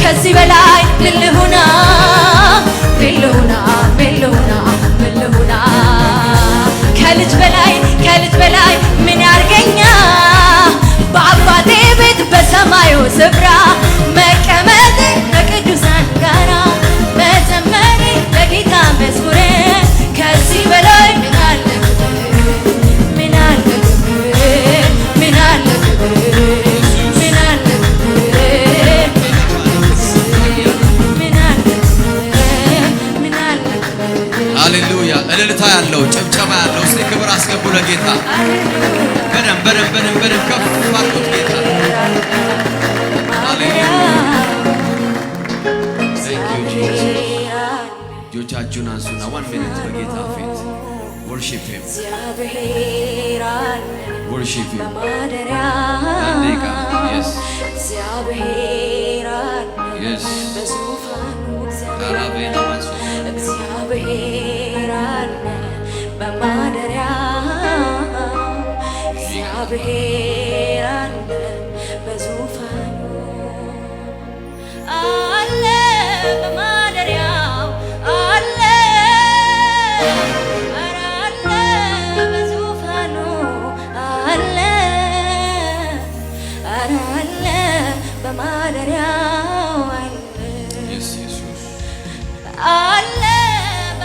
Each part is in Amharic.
ከዚህ በላይ ምን ልሁና ከልጅ በላይ ምን ያርገኛ በአባቴ ቤት በሰማዩ ስፍራ መቀመጥ ከቅዱሳን ጋራ መዘመር ለጌታ መዝሙር ከዚህ በላይ ምን አለ ሃሌሉያ እልልታ ያለው ጭብጨባ ያለው እስቲ ክብር አስገቡ ለጌታ በደንብ ከፍ አድርጉት ጌታ ሃሌሉያ Thank you Jesus እጆቻችሁን አንሱና 1 minute በጌታ ፊት worship him worship him yes yes ታራቤና ማንሱ እግዚአብሔር አለ በዙፋኑ አለ በማደሪያው አለ በዙፋኑ አለ በማደሪያው አለ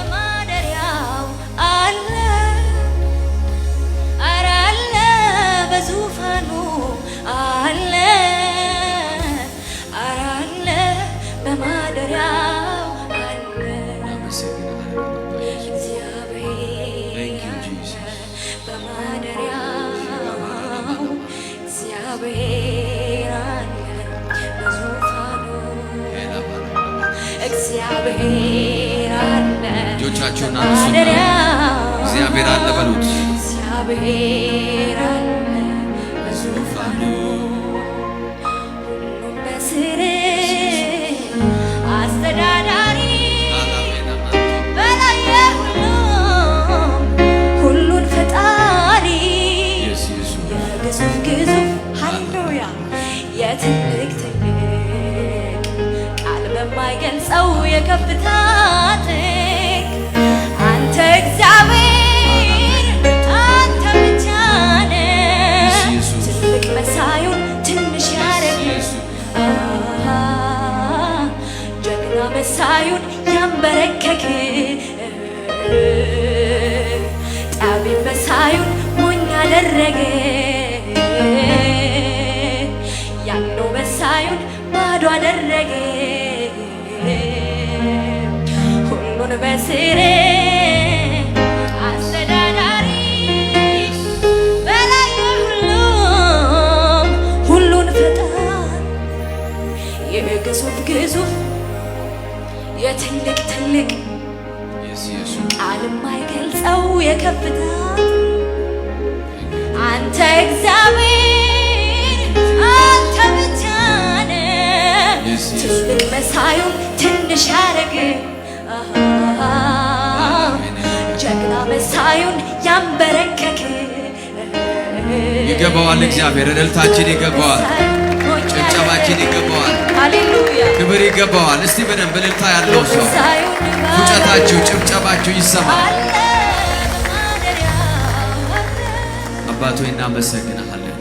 በማደሪያው አለ በዙፋኑ አለ በማደሪያው አለ እግዚአብሔር አለ በዙፋኑ እግዚአብሔር አለ እጆቻችሁን አንሱና እግዚአብሔር አለ በሉት እግዚአብሔር አለ በዙፋኑ ሁሉም በስር አስተዳዳሪ በላይ ሁሉን ፈጣሪ የግዙፍ ሃሌሉያ የትልቅ ቃል በማይገልጸው የከፍታ አንተ እግዚአብሔር አንተ ብቻ ነህ ትልቅ መሳዩን ትንሽ ያረግ ጀግና መሳዩን ያንበረከክ ጠቢብ መሳዩን ሞኝ ያደረገ ያለው መሳዩን ባዶ አደረገ ሁሉን በስር አስተዳዳሪ በላይ ሁሉን ፈጣሪ የግዙፍ የትልቅ ቃል የማይገልጸው የከፍታ አንተ እግዚአብሔር አንተ ብቻ ነህ ትልቅ መሳዩን ትንሽ ያረግ ጀግና መሳዩን ያንበረከክ ይገባዋል እግዚአብሔር እልልታችን ይገባዋል ጭብጨባችን ይገባዋል ሃሌሉያ ክብር ይገባዋል እስቲ በደንብ እልልታ ያለው ሰው ፉጨታችሁ ጭብጨባችሁ ይሰማል አባቶ እናመሰግናለን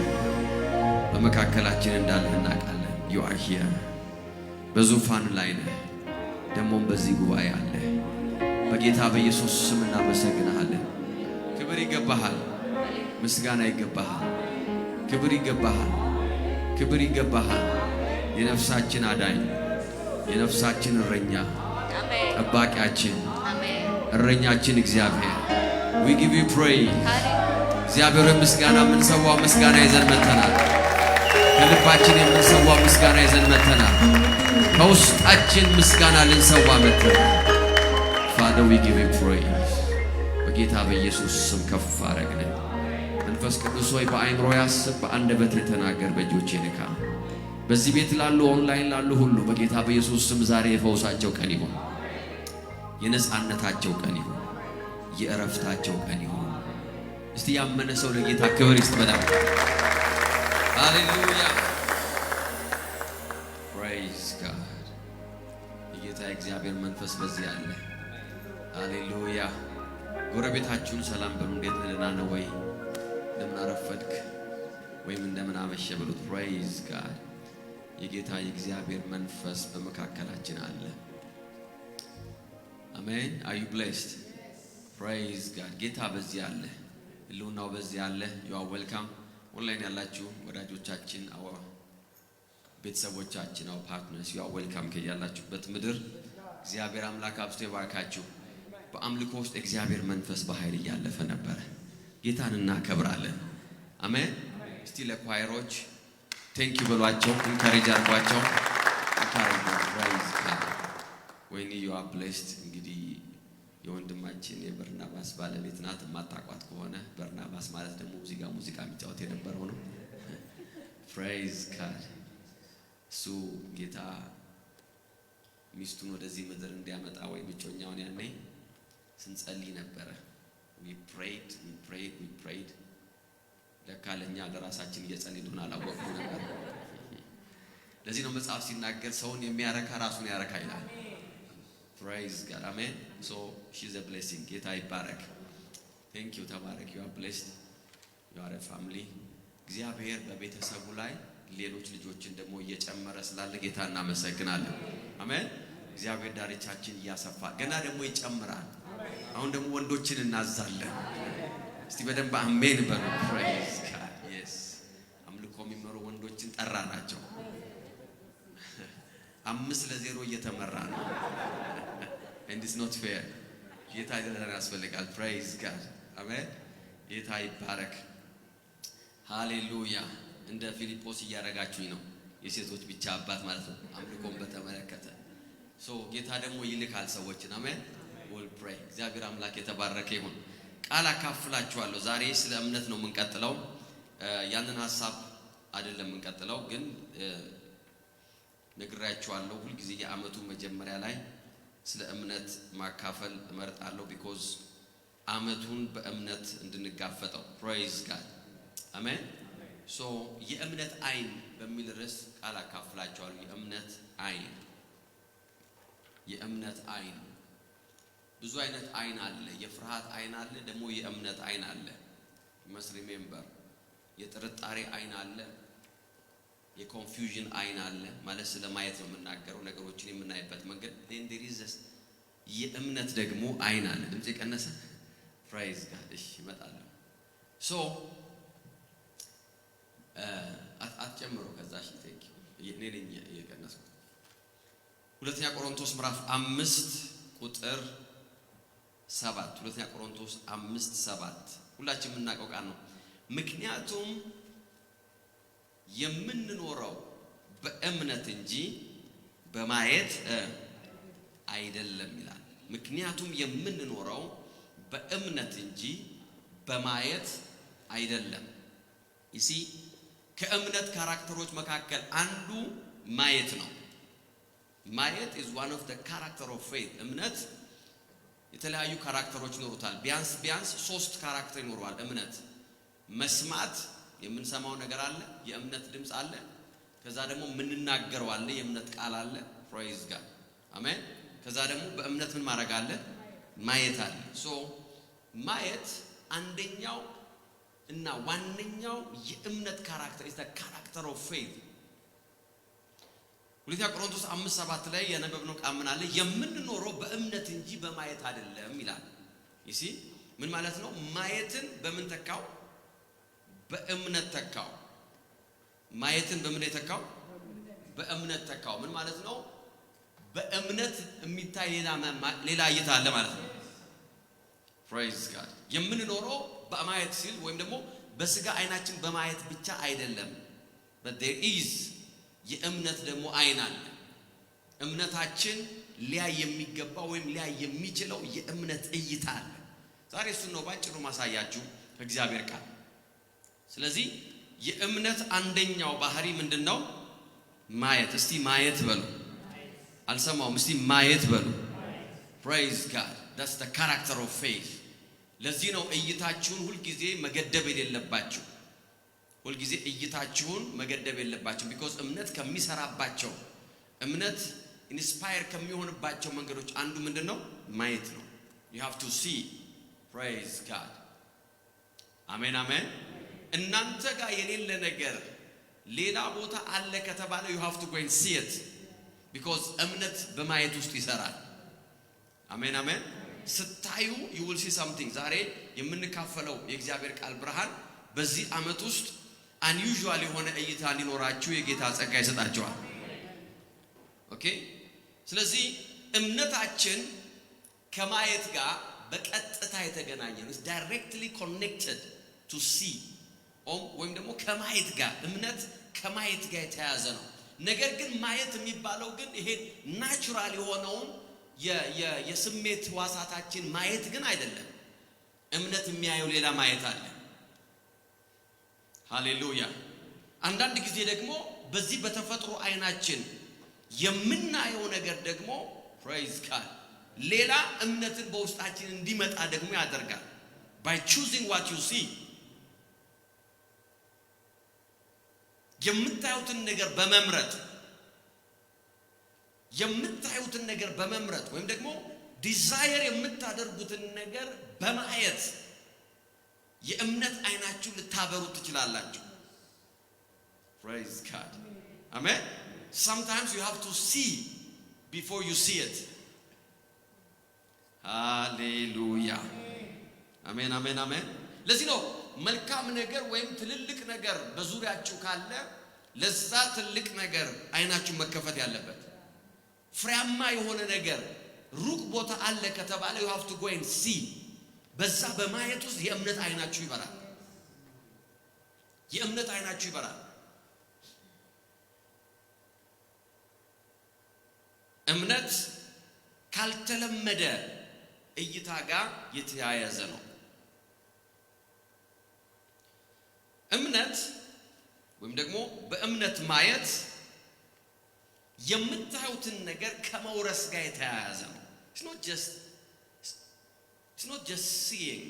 በመካከላችን እንዳለህ እናውቃለን you are here በዙፋን ላይ ነህ ደሞም በዚህ ጉባኤ አለ በጌታ በኢየሱስ ስም እናመሰግናለን ክብር ይገባሃል ምስጋና ይገባሃል ክብር ይገባሃል የነፍሳችን አዳኝ የነፍሳችን እረኛ ጠባቂያችን እረኛችን እግዚአብሔር we give you praise እግዚአብሔር ምስጋና የምንሰዋው ምስጋና ይዘን መተናል ከልባችን የምንሰዋው ምስጋና ይዘን መተናል ከውስጣችን ምስጋና ልንሰዋ መተናል Father we give you praise በጌታ በኢየሱስ ስም ከፍ አረግን መንፈስ ቅዱስ ሆይ በአይምሮ ያስብ በአንደበት የተናገር በእጆቼ ንካ በዚህ ቤት ላሉ ኦንላይን ላሉ ሁሉ በጌታ በኢየሱስ ስም ዛሬ የፈውሳቸው ቀን ይሁን የነጻነታቸው ቀን ይሁን የእረፍታቸው ቀን ይሁን እስቲ ያመነ ሰው ለጌታ ክብር ይስጥ በደም ሃሌሉያ praise God. የጌታ እግዚአብሔር መንፈስ በዚህ አለ። ሃሌሉያ። ጎረቤታችሁን ሰላም በሉ። እንዴት ደህና ነው ወይ? እንደምን አረፈድክ ወይም እንደምን አመሸ በሉት። praise God. የጌታ የእግዚአብሔር መንፈስ በመካከላችን አለ። አሜን። are you blessed? praise God. ጌታ በዚህ አለ። ህልውናው በዚህ አለ። you are welcome. ኦንላይን ያላችሁ ወዳጆቻችን ቤተሰቦቻችን ፓርትነርስ you are welcome ከያላችሁበት ምድር እግዚአብሔር አምላክ አብዝቶ ይባርካችሁ። በአምልኮ ውስጥ እግዚአብሔር መንፈስ በኃይል እያለፈ ነበር። ጌታን እናከብራለን። አሜን። እስቲ ለኳይሮች ቴንክ ዩ በሏቸው፣ ኢንካሬጅ አድርጓቸው። praise God. when you are blessed እንግዲህ የወንድማችን የበርናባስ ባለቤት ናት። ማጣቋት ከሆነ በርናባስ ማለት ደግሞ ሙዚቃ የሚጫወት የነበረው ነው። praise God. ሱ ጌታ ሚስቱን ወደዚህ ምድር እንዲያመጣ ወይ ብጮኛውን ያኔ ስንጸልይ ነበር። we prayed ለካለኛ ለራሳችን እየጸለይን አላወቅንም ነበር። ለዚህ ነው መጽሐፍ ሲናገር ሰውን የሚያረካ ራሱን ያረካ ይላል። praise God. amen. so she's a blessing. ጌታ ይባረክ። thank you ተባረክ። you are blessed. you are a family. እግዚአብሔር በቤተሰቡ ላይ ሌሎች ልጆችን ደግሞ እየጨመረ ስላለ ጌታ እናመሰግናለን። አሜን። እግዚአብሔር ዳርቻችን እያሰፋ ገና ደግሞ ይጨምራል። አሁን ደግሞ ወንዶችን እናዛለን። እስቲ በደንብ አሜን በሉ። praise God. yes አምልኮ የሚመሩ ወንዶችን ጠራናቸው። 5-0 እየተመራ ነው። and it's not fair. ጌታ ያስፈልጋል። praise God. አሜን። ጌታ ይባረክ። ሃሌሉያ። እንደ ፊልጶስ እያረጋችሁኝ ነው። የሴቶች ብቻ አባት ማለት ነው አምልኮን በተመለከተ ጌታ ደግሞ ይልካል ሰዎችን። አሜን። we'll pray. እግዚአብሔር አምላክ የተባረከ ይሁን። ቃል አካፍላችኋለሁ። ዛሬ ስለ እምነት ነው የምንቀጥለው። ያንን ሐሳብ አይደለም የምንቀጥለው ግን ነግራችኋለሁ። ሁሉ ጊዜ የዓመቱ መጀመሪያ ላይ ስለ እምነት ማካፈል እመርጣለሁ because ዓመቱን በእምነት እንድንጋፈጠው። praise God. አሜን። የእምነት አይን በሚል ርዕስ ቃል አካፍላችኋለሁ። የእምነት አይን ብዙ አይነት አይን አለ። የፍርሃት አይን አለ፣ ደግሞ የእምነት አይን አለ። must remember የጥርጣሬ አይን አለ፣ የኮንፊውዥን አይን አለ። ማለት ስለማየት ነው የምናገረው፣ ነገሮችን የምናይበት መንገድ። then there is የእምነት ደግሞ አይን አለ። ድምጽ የቀነሰ praise God። እሺ ይመጣል። አትጨምሩ ከዛሽ ቴንክ ዩ ነኝ የቀነስኩት። ሁለተኛ ቆሮንቶስ ምዕራፍ 5 ቁጥር 7 ሁለተኛ ቆሮንቶስ 5:7 ሁላችንም የምናውቀው ቃል ነው። ምክንያቱም የምንኖረው በእምነት እንጂ በማየት አይደለም ይላል። ምክንያቱም የምንኖረው በእምነት እንጂ በማየት አይደለም። ይሲ ከእምነት ካራክተሮች መካከል አንዱ ማየት ነው። ማየት is one of the character of faith. እምነት የተለያዩ ካራክተሮች ይኖሩታል። ቢያንስ 3 ካራክተር ይኖረዋል እምነት። መስማት የምንሰማው ነገር አለ፣ የእምነት ድምጽ አለ። ከዛ ደግሞ የምንናገረው አለ፣ የእምነት ቃል አለ። praise God. አሜን። ከዛ ደግሞ በእምነት ምን ማድረግ አለ? ማየት አለ። ማየት አንደኛው እና ዋነኛው የእምነት ካራክተር is the character of faith. ሁለተኛ ቆሮንቶስ 5:7 ላይ የነበብነው ቃል ምን አለ? የምንኖረው በእምነት እንጂ በማየት አይደለም ይላል። ይሲ ምን ማለት ነው? ማየትን በምን ተካው? በእምነት ተካው። ማየትን በምን ተካው? በእምነት ተካው። ምን ማለት ነው? በእምነት የሚታይ ሌላ እይታ አለ ማለት ነው። praise God. የምንኖረው በማየት ሲል ወይም ደግሞ በስጋ አይናችን በማየት ብቻ አይደለም። but there is የእምነት ደግሞ አይን አለ። እምነታችን ሊያይ የሚገባው ወይም ሊያይ የሚችለው የእምነት እይታ አለ። ዛሬ እሱን ነው ባጭሩ ማሳያችሁ ከእግዚአብሔር ቃል። ስለዚህ የእምነት አንደኛው ባህሪ ምንድነው? ማየት። እስቲ ማየት በሉ። አልሰማውም። እስቲ ማየት በሉ። praise God. that's the character of faith. ለዚህ ነው እይታችሁን ሁሉ ጊዜ መገደብ የሌለባችሁ። ሁሉ ጊዜ እይታችሁን መገደብ የለባችሁ because እምነት ከሚሰራባቸው እምነት ኢንስፓየር ከሚሆንባቸው መንገዶች አንዱ ምንድነው? ማየት ነው። you have to see. praise God. አሜን አሜን። እናንተ ጋር የሌለ ነገር ሌላ ቦታ አለ ከተባለ you have to go and see it because እምነት በማየት ውስጥ ይሰራል። አሜን አሜን። ስታዩ you will see something። ዛሬ የምንካፈለው የእግዚአብሔር ቃል ብርሃን በዚህ ዓመት ውስጥ unusual የሆነ እይታ እንዲኖራችሁ የጌታ ጸጋ ይሰጣችኋል። ኦኬ። ስለዚህ እምነታችን ከማየት ጋር በቀጥታ የተገናኘ ነው። is directly connected to see ወይም ደግሞ ከማየት ጋር እምነት ከማየት ጋር የተያያዘ ነው። ነገር ግን ማየት የሚባለው ግን ይሄ ናቹራል የሆነውን የስሜት ዋሳታችን ማየት ግን አይደለም። እምነት የሚያየው ሌላ ማየት አለ። ሃሌሉያ። አንዳንድ ጊዜ ደግሞ በዚህ በተፈጥሮ አይናችን የምናየው ነገር ደግሞ praise God ሌላ እምነትን በውስጣችን እንዲመጣ ደግሞ ያደርጋል። by choosing what you see የምታዩትን ነገር በመምረጥ ወይም ደግሞ ዲዛየር የምታደርጉትን ነገር በማየት የእምነት አይናችሁ ልታበሩ ትችላላችሁ። praise God amen. Sometimes you have to see before you see it. hallelujah amen amen amen. ለዚህ ነው መልካም ነገር ወይም ትልልቅ ነገር በዙሪያችሁ ካለ ለዛ ትልቅ ነገር አይናችሁ መከፈት ያለበት። ፍሬያማ የሆነ ነገር ሩቅ ቦታ አለ ከተባለ you have to go and see። በዛ በማየት ውስጥ የእምነት አይናችሁ ይበራል። የእምነት አይናችሁ ይበራል። እምነት ካልተለመደ እይታ ጋር የተያያዘ ነው። እምነት ወይም ደግሞ በእምነት ማየት የምታዩትን ነገር ከመውረስ ጋር የተያያዘ ነው። it's not just seeing።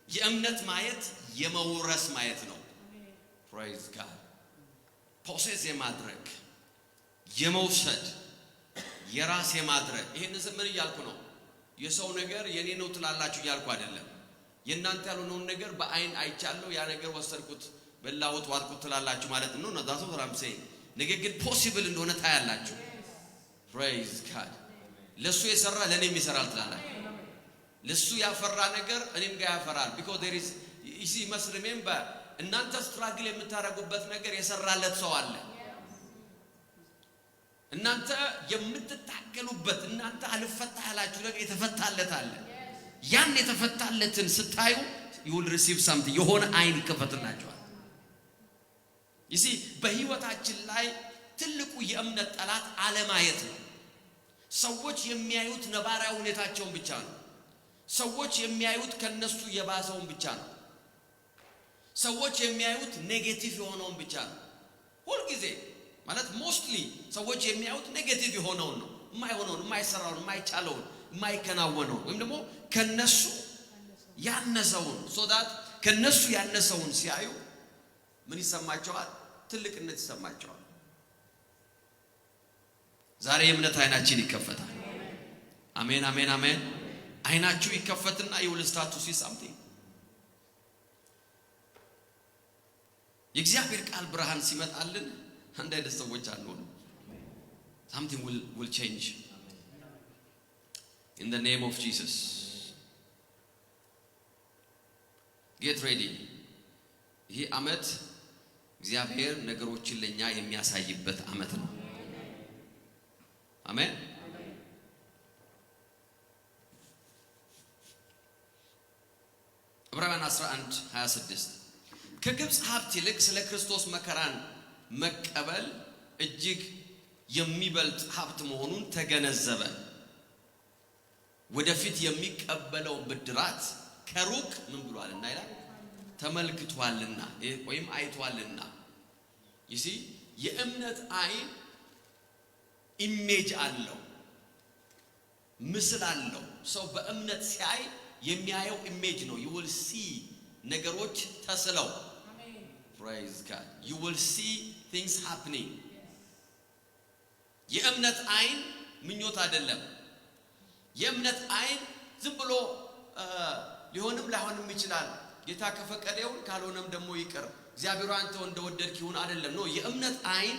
የእምነት ማየት የመውረስ ማየት ነው። praise God ፖሴስ የማድረግ የመውሰድ የራስ የማድረግ። ይሄን ምን እያልኩ ነው? የሰው ነገር የኔ ነው ትላላችሁ እያልኩ አይደለም። የእናንተ ያልሆነውን ነገር በአይን አይቻለሁ ያ ነገር ወሰድኩት በላሁት ዋጥኩት ትላላችሁ ማለት ነው። that's what I'm saying። ነገር ግን ፖሲብል እንደሆነ ታያላችሁ። praise God ለሱ የሰራ ለኔም ይሰራል ትላላችሁ። ለሱ ያፈራ ነገር እኔም ጋር ያፈራል because there is you must remember እናንተ ስትራግል የምታረጉበት ነገር የሰራለት ሰው አለ። እናንተ የምትታገሉበት እናንተ አልፈታ ያላችሁ ነገር የተፈታለት አለ። ያን የተፈታለትን ስታዩ you will receive something። የሆነ አይን ይከፈትላችኋል። በህይወታችን ላይ ትልቁ የእምነት ጠላት አለማየት ነው። ሰዎች የሚያዩት ነባራዊ ሁኔታቸውን ብቻ ነው። ሰዎች የሚያዩት ከነሱ የባሰውን ብቻ ነው። ሰዎች የሚያዩት ኔጌቲቭ የሆነውን ብቻ ነው። ሁሉ ጊዜ ማለት ሞስትሊ ሰዎች የሚያዩት ኔጌቲቭ የሆነውን ነው። የማይሆነውን፣ የማይሰራውን፣ የማይቻለውን፣ የማይከናወነውን ወይም ደግሞ ከነሱ ያነሰውን so that ከነሱ ያነሰውን ሲያዩ ምን ይሰማቸዋል? ትልቅነት ይሰማቸዋል። ዛሬ የእምነት አይናችን ይከፈታል። አሜን አሜን አሜን። አይናችሁ ይከፈትና you will start to see something። የእግዚአብሔር ቃል ብርሃን ሲመጣልን አንድ አይነት ሰዎች አንሆንም። something will change in the name of Jesus. get ready። ይሄ ዓመት እግዚአብሔር ነገሮችን ለኛ የሚያሳይበት ዓመት ነው። አሜን። ዕብራውያን 11:26 ከግብፅ ሀብት ይልቅ ስለ ክርስቶስ መከራን መቀበል እጅግ የሚበልጥ ሀብት መሆኑን ተገነዘበ። ወደፊት የሚቀበለው ብድራት ከሩቅ ምን ብሏልና ይላል ተመልክቷልና ወይም አይቷልና። የእምነት አይን ኢሜጅ አለው፣ ምስል አለው። ሰው በእምነት ሲያይ የሚያየው ኢሜጅ ነው። you will see ነገሮች ተስለው praise God you will see things happening የእምነት አይን ምኞት አይደለም። የእምነት አይን ዝም ብሎ ሊሆንም ላይሆንም ይችላል። ጌታ ከፈቀደው ካልሆነም ደግሞ ይቅር እግዚአብሔር አንተ እንደወደድክ ይሁን አይደለም ነው። የእምነት አይን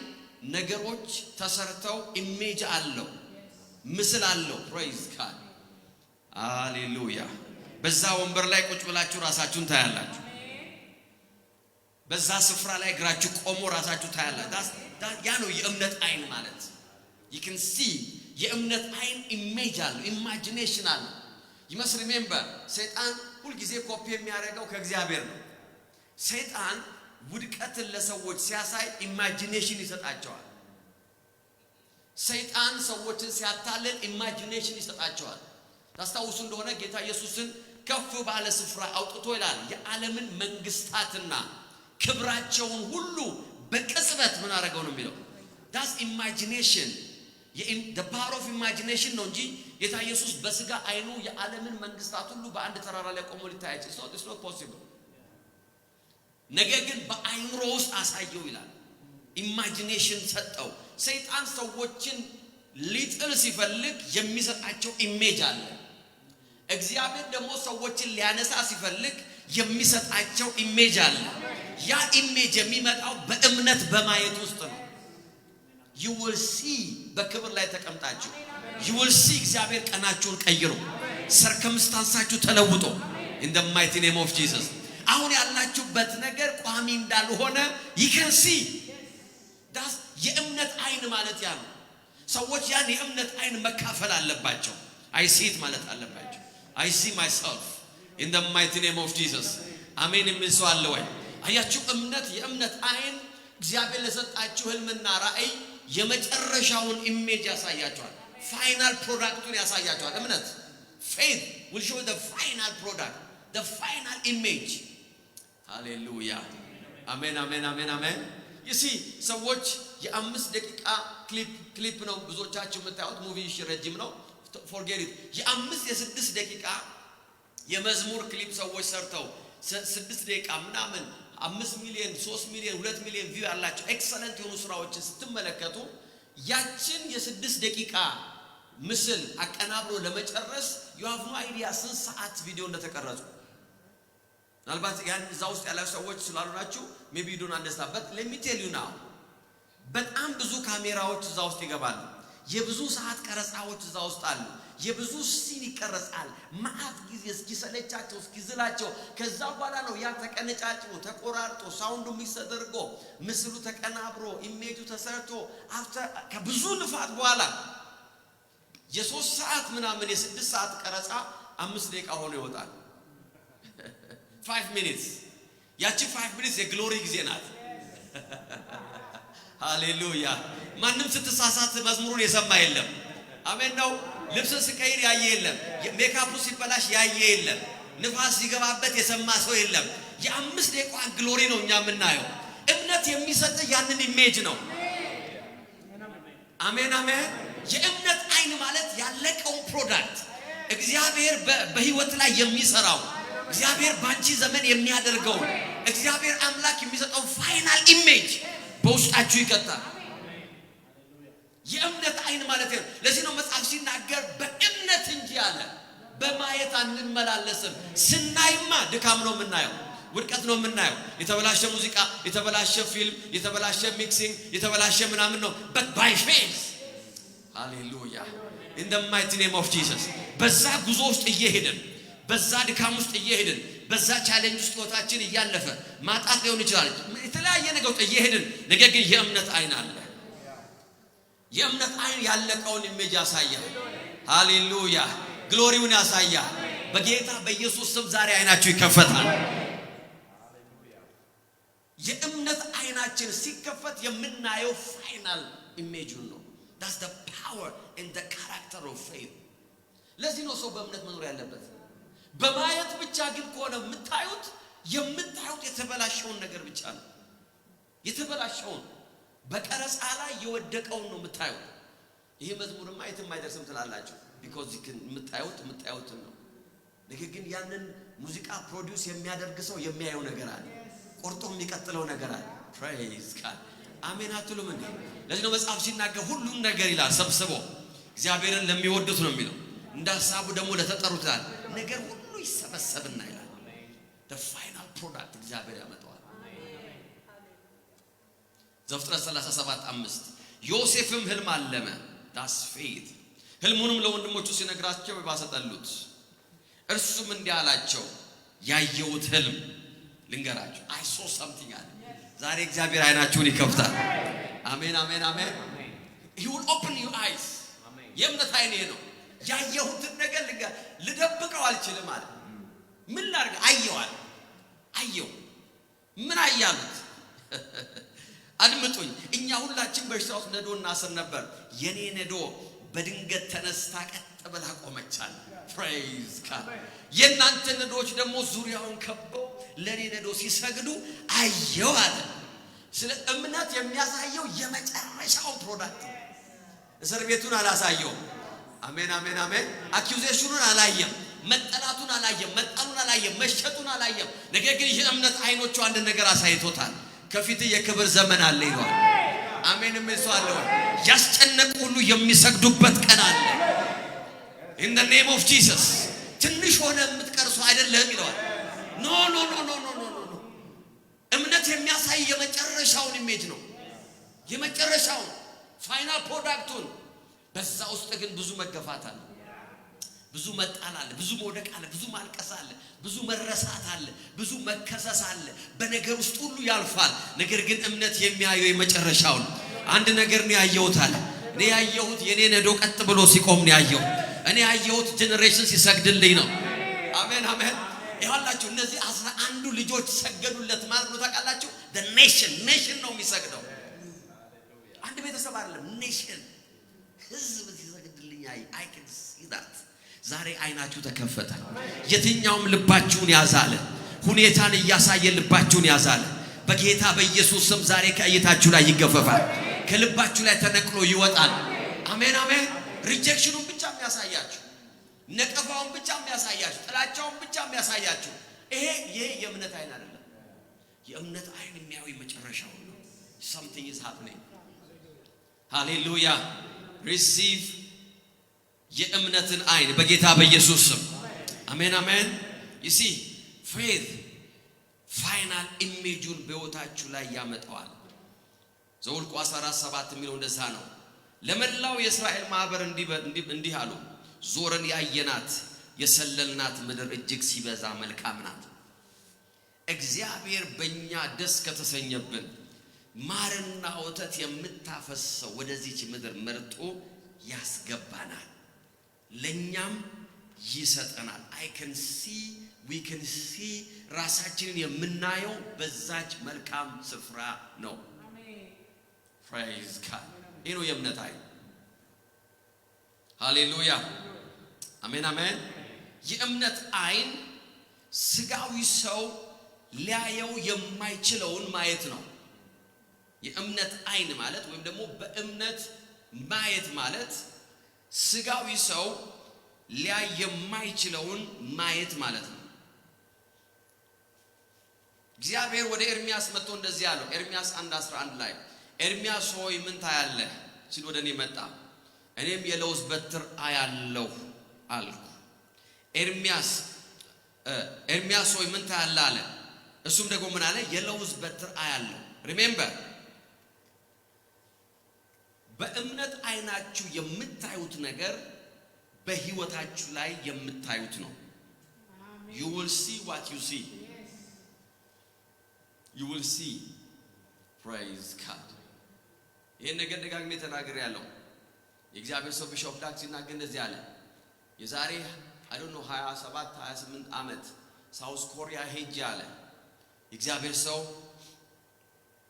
ነገሮች ተሰርተው ኢሜጅ አለው ምስል አለው። ፕሬዝ ጋድ ሃሌሉያ። በዛ ወንበር ላይ ቁጭ ብላችሁ ራሳችሁን ታያላችሁ። በዛ ስፍራ ላይ እግራችሁ ቆሞ ራሳችሁ ታያላችሁ። ያ ነው የእምነት አይን ማለት። you can see የእምነት አይን ኢሜጅ አለው ኢማጂኔሽን አለው። you must remember ሰይጣን ሁሉ ጊዜ ኮፒ የሚያደርገው ከእግዚአብሔር ነው። ሰይጣን ውድቀትን ለሰዎች ሲያሳይ ኢማጂኔሽን ይሰጣቸዋል። ሰይጣን ሰዎችን ሲያታልል ኢማጂኔሽን ይሰጣቸዋል። ታስታውሱ እንደሆነ ጌታ ኢየሱስን ከፍ ባለ ስፍራ አውጥቶ ይላል የዓለምን መንግስታትና ክብራቸውን ሁሉ በቅጽበት ምን አደረገው ነው የሚለው። that's imagination the power of imagination ነው እንጂ ጌታ ኢየሱስ በስጋ አይኑ የዓለምን መንግስታት ሁሉ በአንድ ተራራ ላይ ቆሞ ሊታያች it's not possible። ነገር ግን በአይምሮ ውስጥ አሳየው ይላል። ኢማጂኔሽን ሰጠው። ሰይጣን ሰዎችን ሊጥል ሲፈልግ የሚሰጣቸው ኢሜጅ አለ። እግዚአብሔር ደግሞ ሰዎችን ሊያነሳ ሲፈልግ የሚሰጣቸው ኢሜጅ አለ። ያ ኢሜጅ የሚመጣው በእምነት በማየት ውስጥ ነው። you will see በክብር ላይ ተቀምጣችሁ you will see እግዚአብሔር ቀናችሁን ቀይሮ ሰርከምስታንሳችሁ ተለውጦ in the mighty name of Jesus። አሁን ያላችሁበት ነገር ቋሚ እንዳልሆነ you can see that's የእምነት አይን ማለት ያ ነው። ሰዎች ያን የእምነት አይን መካፈል አለባቸው። I see it ማለት አለባቸው። I see myself in the mighty name of Jesus። አሜን የሚል ሰው አለ ወይ? አያችሁ እምነት የእምነት አይን እግዚአብሔር ለሰጣችሁ ህልምና ራእይ የመጨረሻውን ኢሜጅ ያሳያችኋል። ፋይናል ፕሮዳክቱን ያሳያችኋል። እምነት faith will show the final product, the final image። ሃሌሉያ አሜን አሜን አሜን አሜን። you see ሰዎች የ5 ደቂቃ ክሊፕ ነው ብዙዎቻችሁ የምታዩት። ሙቪ ረጅም ነው forget it። የ5 የ6 ደቂቃ የመዝሙር ክሊፕ ሰዎች ሰርተው 6 ደቂቃ ምናምን 5 ሚሊዮን 3 ሚሊዮን 2 ሚሊዮን ቪው ያላቸው ኤክሰለንት የሆኑ ስራዎችን ስትመለከቱ ያችን የ6 ደቂቃ ምስል አቀናብሮ ለመጨረስ you have no idea ስንት ሰዓት ቪዲዮ እንደተቀረጹ። ምናልባት ያን እዛ ውስጥ ያላችሁ ሰዎች ስላልሆናችሁ maybe you don't understand but let me tell you now በጣም ብዙ ካሜራዎች እዛ ውስጥ ይገባሉ። የብዙ ሰዓት ቀረጻዎች እዛ ውስጥ አሉ። የብዙ ሲን ይቀረጻል። ማአት ጊዜ እስኪሰለቻቸው እስኪዝላቸው ከዛ በኋላ ነው ያ ተቀነጫጭቦ ተቆራርጦ ሳውንዱ ሚሰደርጎ ምስሉ ተቀናብሮ ኢሜጁ ተሰርቶ ከብዙ ልፋት በኋላ የ3 ሰዓት ምናምን የ6 ሰዓት ቀረጻ 5 ደቂቃ ሆኖ ይወጣል። 5 minutes ያቺ 5 minutes የግሎሪ ጊዜ ናት። ሃሌሉያ። ማንም ስትሳሳት መዝሙሩን የሰማ የለም። አሜን ነው። ልብስ ሲቀይር ያየ የለም። ሜካፑ ሲበላሽ ያየ የለም። ንፋስ ሲገባበት የሰማ ሰው የለም። የ5 ደቂቃ ግሎሪ ነው እኛ የምናየው። እምነት የሚሰጥ ያንን ኢሜጅ ነው። አሜን አሜን። የእምነት አይን ማለት ያለቀው ፕሮዳክት እግዚአብሔር በህይወት ላይ የሚሰራው እግዚአብሔር ባንቺ ዘመን የሚያደርገው እግዚአብሔር አምላክ የሚሰጠው ፋይናል ኢሜጅ በውስጣችሁ ይቀጣል። የእምነት አይን ማለት ነው። ለዚህ ነው መጽሐፍ ሲናገር በእምነት እንጂ አለ በማየት አንመላለስም። ስናይማ ድካም ነው የምናየው፣ ውድቀት ነው የምናየው። የተበላሸ ሙዚቃ፣ የተበላሸ ፊልም፣ የተበላሸ ሚክሲንግ፣ የተበላሸ ምናምን ነው። but by faith ሃሌሉያ in the mighty name of Jesus በዛ ጉዞ ውስጥ እየሄድን በዛ ድካም ውስጥ እየሄድን በዛ ቻሌንጅ ውስጥ ወታችን እያለፈ ማጣት ሊሆን ይችላል የተለያየ ነገር ውስጥ እየሄድን ነገር ግን የእምነት አይን አለ። የእምነት አይን ያለቀውን ኢሜጅ ያሳያል። ሃሌሉያ ግሎሪውን ያሳያል። በጌታ በኢየሱስ ስም ዛሬ አይናችሁ ይከፈታል። የእምነት አይናችን ሲከፈት የምናየው ፋይናል ኢሜጁን ነው። that's the power and the character of faith። ለዚህ ነው ሰው በእምነት መኖር ያለበት። በማየት ብቻ ግን ከሆነ የምታዩት የተበላሸውን ነገር ብቻ ነው። የተበላሸውን በቀረጻ ላይ የወደቀውን ነው የምታዩት። ይሄ መዝሙርማ የትም አይደርስም ትላላችሁ because የምታዩት ነው። ነገር ግን ያንን ሙዚቃ ፕሮዲዩስ የሚያደርግ ሰው የሚያየው ነገር አለ። ቆርጦ የሚቀጥለው ነገር አለ። praise God አሜን አትሉም እንዴ? ለዚህ ነው መጽሐፍ ሲናገር ሁሉም ነገር ይላል ሰብስቦ እግዚአብሔርን ለሚወዱት ነው የሚለው። እንደ ሐሳቡ ደግሞ ለተጠሩት ይላል ነገር ሁሉ ይሰበሰብና ይላል the final product እግዚአብሔር ያመጣዋል። ዘፍጥረት 37:5 ዮሴፍም ህልም አለመ that's faith ህልሙንም ለወንድሞቹ ሲነግራቸው ባሰጠሉት እርሱም እንዲህ አላቸው ያየሁት ህልም ልንገራችሁ I saw something አለ። ዛሬ እግዚአብሔር አይናችሁን ይከፍታል። አሜን አሜን አሜን he will open your eyes የእምነት አይኔ ነው ያየሁትን ነገር ልደብቀው አልችልም አለ። ምን ላድርግ አየዋል አየው ምን አያሉት አድምጡኝ እኛ ሁላችን በሽታው ነዶ እናስር ነበር የኔ ነዶ በድንገት ተነስታ ቀጥ ብላ ቆመቻል praise God የናንተ ነዶች ደግሞ ዙሪያውን ከበው ለኔ ነዶ ሲሰግዱ አየው አለ። ስለ እምነት የሚያሳየው የመጨረሻው ፕሮዳክት እስር ቤቱን አላሳየው አሜን አሜን አሜን አኪዩዜሽኑን አላየም መጠላቱን አላየም መጣሉን አላየም መሸጡን አላየም። ነገር ግን የእምነት አይኖቹ አንድ ነገር አሳይቶታል ከፊት የክብር ዘመን አለ ይሏል። አሜን መስዋዕለው ያስጨነቁ ሁሉ የሚሰግዱበት ቀን አለ in the name of Jesus ትንሽ ሆነ የምትቀርሱ አይደለም ይሏል። ኖ ኖ ኖ ኖ ኖ ኖ እምነት የሚያሳይ የመጨረሻውን ኢሜጅ ነው የመጨረሻው ፋይናል ፕሮዳክቱን። በዛ ውስጥ ግን ብዙ መገፋት አለ ብዙ መጣል አለ ብዙ መውደቅ አለ ብዙ ማልቀስ አለ ብዙ መረሳት አለ ብዙ መከሰስ አለ። በነገር ውስጥ ሁሉ ያልፋል። ነገር ግን እምነት የሚያየው የመጨረሻው ነው። አንድ ነገር ነው ያየሁት አለ እኔ ያየሁት የኔ ነዶ ቀጥ ብሎ ሲቆም ነው ያየሁት እኔ ያየሁት ጄኔሬሽን ሲሰግድልኝ ነው። አሜን አሜን ይሁንላችሁ። እነዚህ 11 ልጆች ሰገዱለት ማለት ነው ታውቃላችሁ። the nation ነው የሚሰግደው አንድ ቤተሰብ አይደለም ኔሽን ህዝብ ሲሰግድልኝ I can see that ዛሬ አይናችሁ ተከፈተ። የትኛውም ልባችሁን ያዛለ ሁኔታን እያሳየ ልባችሁን ያዛለ በጌታ በኢየሱስ ስም ዛሬ ከእይታችሁ ላይ ይገፈፋል ከልባችሁ ላይ ተነቅሎ ይወጣል። አሜን አሜን ሪጀክሽኑን ብቻ የሚያሳያችሁ ነቀፋውን ብቻ የሚያሳያችሁ ጥላቻውን ብቻ የሚያሳያችሁ ይሄ የእምነት አይን አይደለም። የእምነት አይን የሚያዩ መጨረሻው ነው። something is happening ሃሌሉያ receive የእምነትን አይን በጌታ በኢየሱስ ስም አሜን አሜን። you see faith ፋይናል ኢሜጁን በህይወታችሁ ላይ ያመጣዋል። ዘኍልቍ 14:7 የሚለው እንደዛ ነው። ለመላው የእስራኤል ማህበር እንዲህ አሉ ዞረን ያየናት የሰለልናት ምድር እጅግ ሲበዛ መልካም ናት። እግዚአብሔር በእኛ ደስ ከተሰኘብን ማርና ወተት የምታፈሰው ወደዚች ምድር መርጦ ያስገባናል ለኛም ይሰጠናል። we can see ራሳችንን የምናየው በዛች መልካም ስፍራ ነው። praise God ይሄ ነው የእምነት አይን። ሃሌሉያ አሜን አሜን። የእምነት አይን ስጋዊ ሰው ሊያየው የማይችለውን ማየት ነው። የእምነት አይን ማለት ወይም ደግሞ በእምነት ማየት ማለት ስጋዊ ሰው ሊያይ የማይችለውን ማየት ማለት ነው። እግዚአብሔር ወደ ኤርሚያስ መጥቶ እንደዚህ አለው ኤርሚያስ 1:11 ላይ ኤርሚያስ ሆይ ምን ታያለህ ሲል ወደ እኔ መጣ እኔም የለውዝ በትር አያለሁ አልኩ። ኤርሚያስ ሆይ ምን ታያለህ አለ። እሱም ደግሞ ምን አለ የለውዝ በትር አያለሁ። ሪሜምበር በእምነት አይናችሁ የምታዩት ነገር በህይወታችሁ ላይ የምታዩት ነው። you will see what you see you will see praise God ይሄን ነገር ደጋግሜ ተናግሬያለሁ። የእግዚአብሔር ሰው ቢሾፕ ዳክ ሲናገር እንደዚህ አለ የዛሬ I don't know 27 28 ዓመት ሳውዝ ኮሪያ ሄጄ አለ የእግዚአብሔር ሰው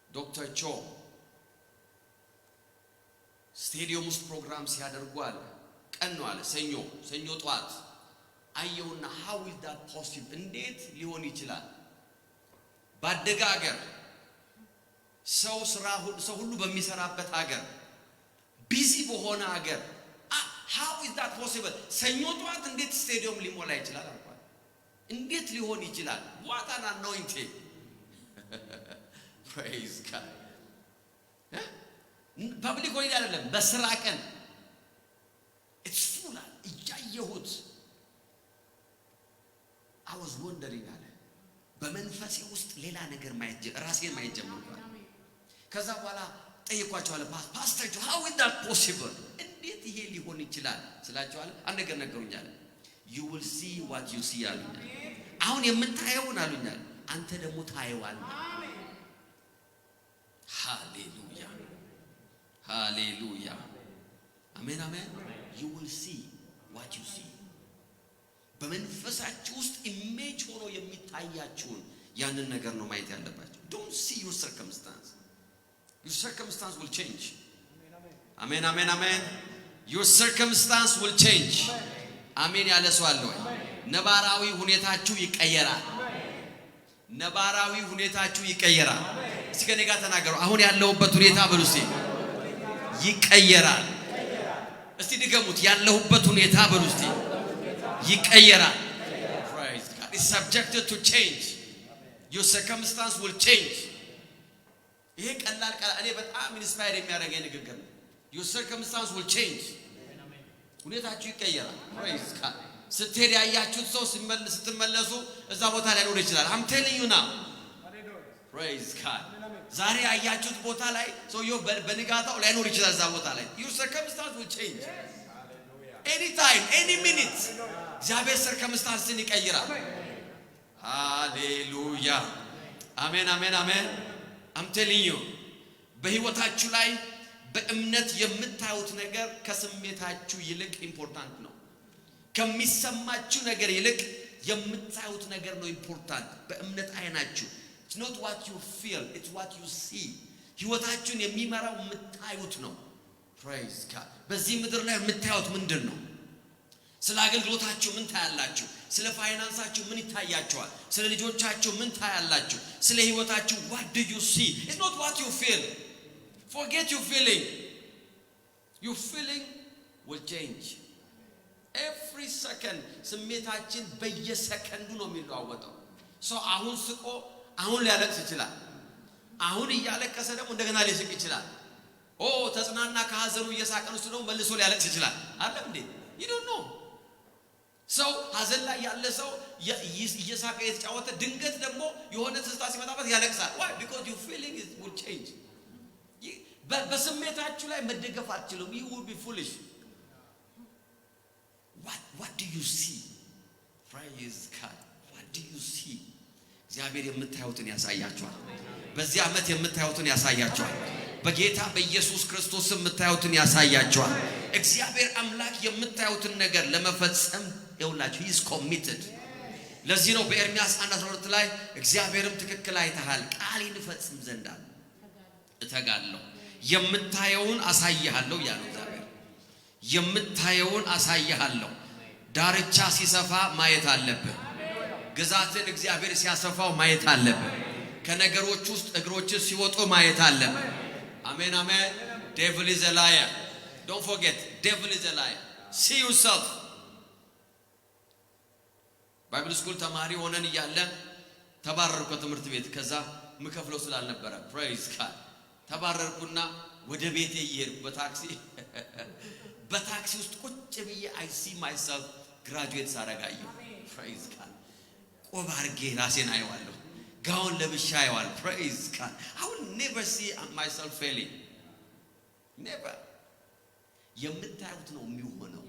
ዶክተር ቾ ስቴዲየም ውስጥ ፕሮግራም ሲያደርጉ አለ ቀን ነው አለ ሰኞ ጧት አየውና how is that possible እንዴት ሊሆን ይችላል ባደጋ ሀገር ሰው ሁሉ በሚሰራበት ሀገር ቢዚ በሆነ ሀገር how is that possible ሰኞ ጧት እንዴት ስቴዲየም ሊሞላ ይችላል አልኳት። እንዴት ሊሆን ይችላል what an anointing praise God ፐብሊክ ሆሊዴ አይደለም በስራ ቀን it's full እያየሁት I was wondering አለ በመንፈሴ ውስጥ ሌላ ነገር ራሴን ማየት ጀመርኩ ከዛ በኋላ ጠየኳቸው አለ ፓስተር how is that possible እንዴት ይሄ ሊሆን ይችላል ስላቸው አለ አንድ ነገር ነገሩኛል you will see what you see አሉኝ አሁን የምታየውን አሉኝ አንተ ደግሞ ታየዋለህ ሃሌሉያ ሃሌሉያ አሜን አሜን you will see what you see በመንፈሳችሁ ውስጥ ኢሜጅ ሆኖ የሚታያችሁን ያንን ነገር ነው ማየት ያለባችሁ don't see your circumstance will change amen amen amen your circumstance will change አሜን ያለ ሰው አለ ወይ ነባራዊ ሁኔታችሁ ይቀየራል ነባራዊ ሁኔታችሁ ይቀየራል እስኪ ከኔ ጋር ተናገሩ አሁን ያለሁበት ሁኔታ በሉሲ ይቀየራል እስቲ ድገሙት ያለሁበት ሁኔታ በሉሲ ይቀየራል praise God is subjected to change your circumstance will change ይሄ ቀላል እኔ በጣም ኢንስፓየር የሚያደርገኝ ንግግር ነው your circumstance will change ሁኔታችሁ ይቀየራል praise God ስትሄድ ያያችሁት ሰው ስትመለሱ እዛ ቦታ ላይ ኖር ይችላል I'm telling you now praise God ዛሬ ያያችሁት ቦታ ላይ ሰውየው በንጋታው ላይ ኖር ይችላል እዛ ቦታ ላይ your circumstance will change anytime any minute እግዚአብሔር circumstanceን ይቀይራል ሃሌሉያ አሜን አሜን አሜን I'm telling you በህይወታችሁ ላይ በእምነት የምታዩት ነገር ከስሜታችሁ ይልቅ ኢምፖርታንት ነው ከሚሰማችሁ ነገር ይልቅ የምታዩት ነገር ነው ኢምፖርታንት በእምነት አይናችሁ it's not what you feel it's what you see ህይወታችሁን የሚመራው የምታዩት ነው praise God በዚህ ምድር ላይ የምታዩት ምንድነው ስለ አገልግሎታችሁ ምን ታያላችሁ ስለ ፋይናንሳችሁ ምን ይታያችኋል ስለ ልጆቻችሁ ምን ታያላችሁ ስለ ህይወታችሁ what do you see it's not what you feel forget your feeling will change every second ስሜታችን በየሰከንዱ ነው የሚለዋወጠው ሰው አሁን ስቆ አሁን ሊያለቅስ ይችላል አሁን እያለቀሰ ደግሞ እንደገና ሊስቅ ይችላል ተጽናና ከሐዘኑ እየሳቀ ነው ደግሞ መልሶ ሊያለቅስ ይችላል አይደል እንዴ you don't know ሰው ሐዘን ላይ ያለ ሰው እየሳቀ የተጫወተ ድንገት ደግሞ የሆነ ትዝታ ሲመጣበት ያለቅሳል why because your feeling will change በስሜታችሁ ላይ መደገፍ አትችሉም you will be foolish what do you see praise God what do you see እግዚአብሔር የምታዩትን ያሳያችኋል በዚህ ዓመት የምታዩትን ያሳያችኋል በጌታ በኢየሱስ ክርስቶስ የምታዩትን ያሳያችኋል እግዚአብሔር አምላክ የምታዩትን ነገር ለመፈጸም ይውላችሁ he is committed ለዚህ ነው በኤርሚያስ 1:12 ላይ እግዚአብሔርም ትክክል አይተሃል ቃሌን ፈጽም ዘንድ እተጋለሁ የምታየውን አሳይሃለሁ ያለው እግዚአብሔር የምታየውን አሳይሃለሁ ዳርቻ ሲሰፋ ማየት አለብህ ግዛትን እግዚአብሔር ሲያሰፋው ማየት አለብህ ከነገሮች ውስጥ እግሮች ሲወጡ ማየት አለብህ አሜን አሜን devil is a liar don't forget devil is a liar see yourself ባይብል ስኩል ተማሪ ሆነን ይያለ ተባረርኩ ትምህርት ቤት ከዛ ምከፍለው ስላልነበረ praise God ተባረርኩና ወደ ቤቴ ይሄድኩ በታክሲ ውስጥ ቁጭ ብዬ I see myself graduate ሳረጋየሁ praise God ቆባርጌ ራሴን አይዋለሁ ጋውን ለብሻ አይዋል praise God I will never see myself failing never የምታዩት ነው የሚሆነው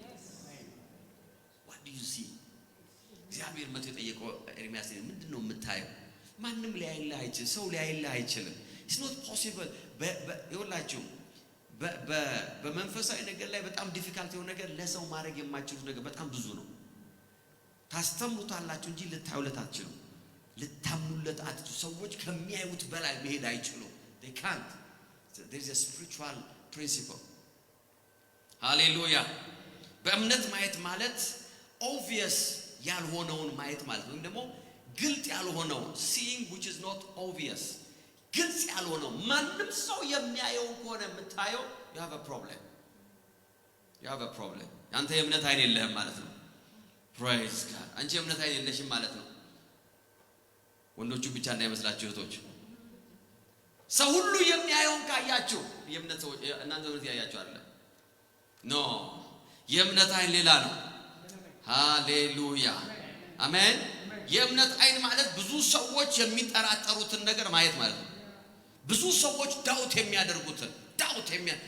what do you see እግዚአብሔር መጥቶ የጠየቀው ኤርሚያስ ምንድነው የምታየው ማንንም ሊያይልህ አይችልም ሰው ሊያይልህ አይችልም it's not possible ይወላችሁ በመንፈሳዊ ነገር ላይ በጣም ዲፊካልት የሆነ ነገር ለሰው ማድረግ የማይችሉት ነገር በጣም ብዙ ነው ታስተምሩታላችሁ እንጂ ልታዩለት አትችሉ ልታምኑለት አትችሉ ሰዎች ከሚያዩት በላይ መሄድ አይችሉ they can't there is a spiritual principle hallelujah በእምነት ማየት ማለት obvious ያልሆነውን ማየት ማለት ነው ደግሞ ግልጥ ያልሆነው seeing which is not obvious ግልጽ ያልሆነው ማንም ሰው የሚያየው ከሆነ የምታየው you have a problem አንተ የእምነት አይን የለህም ማለት ነው praise God አንቺ የእምነት አይን የለሽም ማለት ነው ወንዶቹ ብቻ እንዳይመስላችሁ እህቶች ሰው ሁሉ የሚያየውን ካያችሁ የእምነት ሰዎች እናንተ እምነት ያያችሁ አይደል? ኖ የእምነት አይን ሌላ ነው። ሃሌሉያ አሜን። የእምነት አይን ማለት ብዙ ሰዎች የሚጠራጠሩትን ነገር ማየት ማለት ነው። ብዙ ሰዎች ዳውት የሚያደርጉትን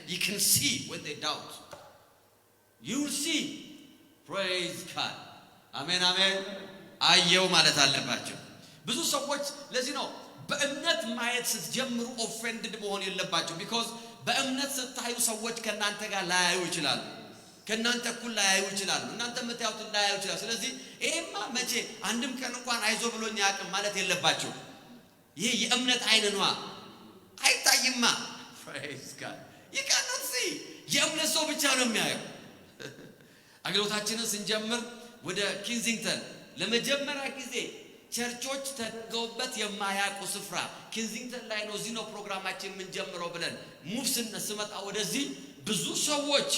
you can see when they doubt. You will see. Praise God. አሜን አሜን። አየው ማለት አለባቸው ብዙ ሰዎች። ለዚህ ነው በእምነት ማየት ስትጀምሩ ኦፌንድድ መሆን የለባቸው። because በእምነት ስታዩ ሰዎች ከናንተ ጋር ላያዩ ይችላሉ። ከናንተ እኩል ላያዩ ይችላሉ። እናንተ የምታዩት ላያዩ ይችላሉ። ስለዚህ ይሄማ መቼ አንድም ቀን እንኳን አይዞ ብሎኝ ያቅም ማለት የለባቸው። ይሄ የእምነት አይን ነው። አይታይማ። praise God. you cannot see. የእምነት ሰው ብቻ ነው የሚያየው። አገልግሎታችንን ስንጀምር ወደ ኪንዚንግተን ለመጀመሪያ ጊዜ ቸርቾች ተገውበት የማያውቁ ስፍራ ኪንዚንግተን ላይ ነው። እዚህ ነው ፕሮግራማችን የምንጀምረው ብለን ሙቭ ስንመጣ ወደዚህ ብዙ ሰዎች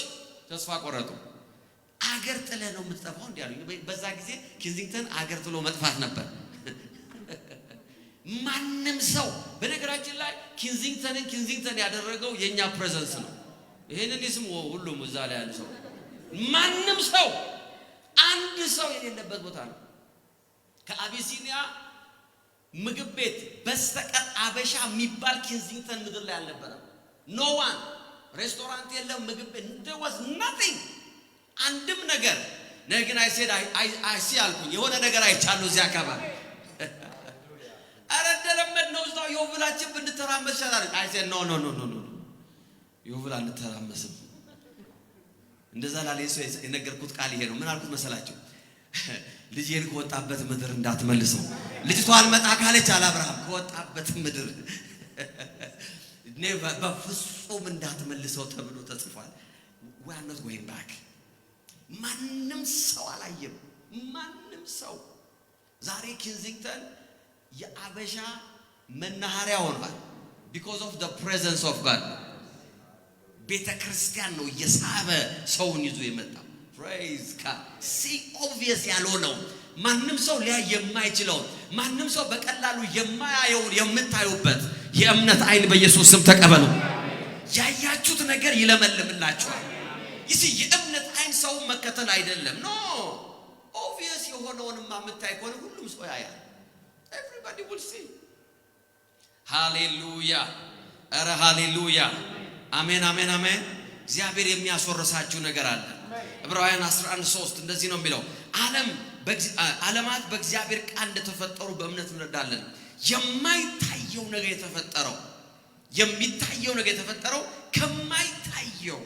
ተስፋ ቆረጡ። አገር ጥለ ነው የምትጠፋው እንዲያሉኝ። በዛ ጊዜ ኪንዚንግተን አገር ጥሎ መጥፋት ነበር። ማንም ሰው በነገራችን ላይ ኪንዚንግተን ያደረገው የኛ ፕሬዘንስ ነው። ይሄንን ይስሙ ሁሉም እዛ ላይ ያለ ሰው ማንም ሰው አንድ ሰው የሌለበት ቦታ ነው። ከአቢሲኒያ ምግብ ቤት በስተቀር አበሻ የሚባል ኪንዚንግተን ምድር ላይ አልነበረም። ኖ ዋን ሬስቶራንት የለም፣ ምግብ ቤት there was nothing። አንድም ነገር ግን I see አልኩኝ የሆነ ነገር አይቻለሁ እዚህ አካባቢ። አረደለመድ ነው እዛው ዮብላችን ብንተራመስ ይችላል። I said no ዮብላ እንተራመስም። እንደዛ ላለ ሰው የነገርኩት ቃል ይሄ ነው። ምን አልኩት መሰላችሁ? ልጄን ከወጣበት ምድር እንዳትመልሰው። ልጅቷ አልመጣ ካለች አብርሃም ከወጣበት ምድር በፍጹም እንዳትመልሰው ተብሎ ተጽፏል። we are not going back። ማንም ሰው አላየም። ማንም ሰው ዛሬ ኪንዚንግተን የአበሻ መናኸሪያ ሆኗል because of the presence of God። ቤተ ክርስቲያን ነው የሳበ ሰውን ይዞ የመጣው። praise God። see obvious ያልሆነው ማንም ሰው ሊያይ የማይችለው ማንም ሰው በቀላሉ የማያየውን የምታዩበት የእምነት አይን በኢየሱስ ስም ተቀበሉ። ያያችሁት ነገር ይለመልምላችኋል። ይህ የእምነት አይን ሰው መከተል አይደለም። ኖ obvious የሆነውንማ የምታይ ከሆነ ሁሉም ሰው ያያል። everybody will see። ሃሌሉያ ኧረ ሃሌሉያ አሜን አሜን አሜን። እግዚአብሔር የሚያስወርሳችሁ ነገር አለ። ዕብራውያን 11:3 እንደዚህ ነው የሚለው ዓለማት በእግዚአብሔር ቃል እንደተፈጠሩ በእምነት እንረዳለን። የማይታየው ነገር የተፈጠረው የሚታየው ነገር የተፈጠረው ከማይታየው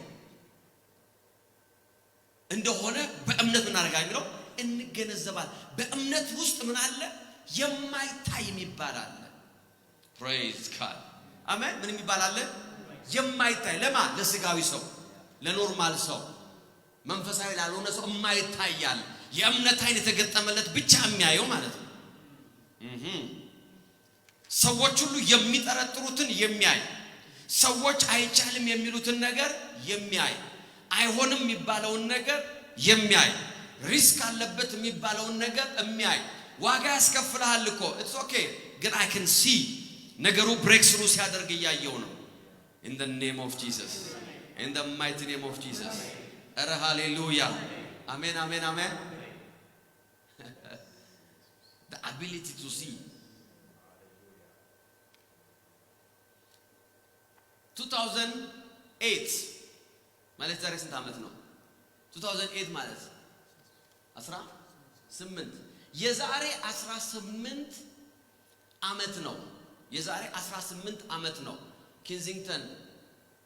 እንደሆነ በእምነት ምን አደረጋ የሚለው እንገነዘባል። በእምነት ውስጥ ምን አለ? የማይታይ የሚባል አለ። praise God አሜን። ምን የሚባል አለ? የማይታይ ለማ ለስጋዊ ሰው ለኖርማል ሰው መንፈሳዊ ላልሆነ ሰው የማይታያል። የእምነት አይን የተገጠመለት ብቻ የሚያየው ማለት ነው። ሰዎች ሁሉ የሚጠረጥሩትን የሚያይ ሰዎች አይቻልም የሚሉትን ነገር የሚያይ አይሆንም የሚባለውን ነገር የሚያይ ሪስክ አለበት የሚባለውን ነገር የሚያይ ዋጋ ያስከፍልሃል እኮ it's okay ግን I can see ነገሩ ብሬክ ስሩ ሲያደርግ እያየው ነው። in the name of Jesus in the mighty name of Jesus ኧረ ሃሌሉያ አሜን አሜን አሜን። the ability to see 2008 ማለት ዛሬ ስንት ዓመት ነው? 2008 ማለት 18 የዛሬ 18 ዓመት ነው። የዛሬ 18 ዓመት ነው ኪንዚንግተን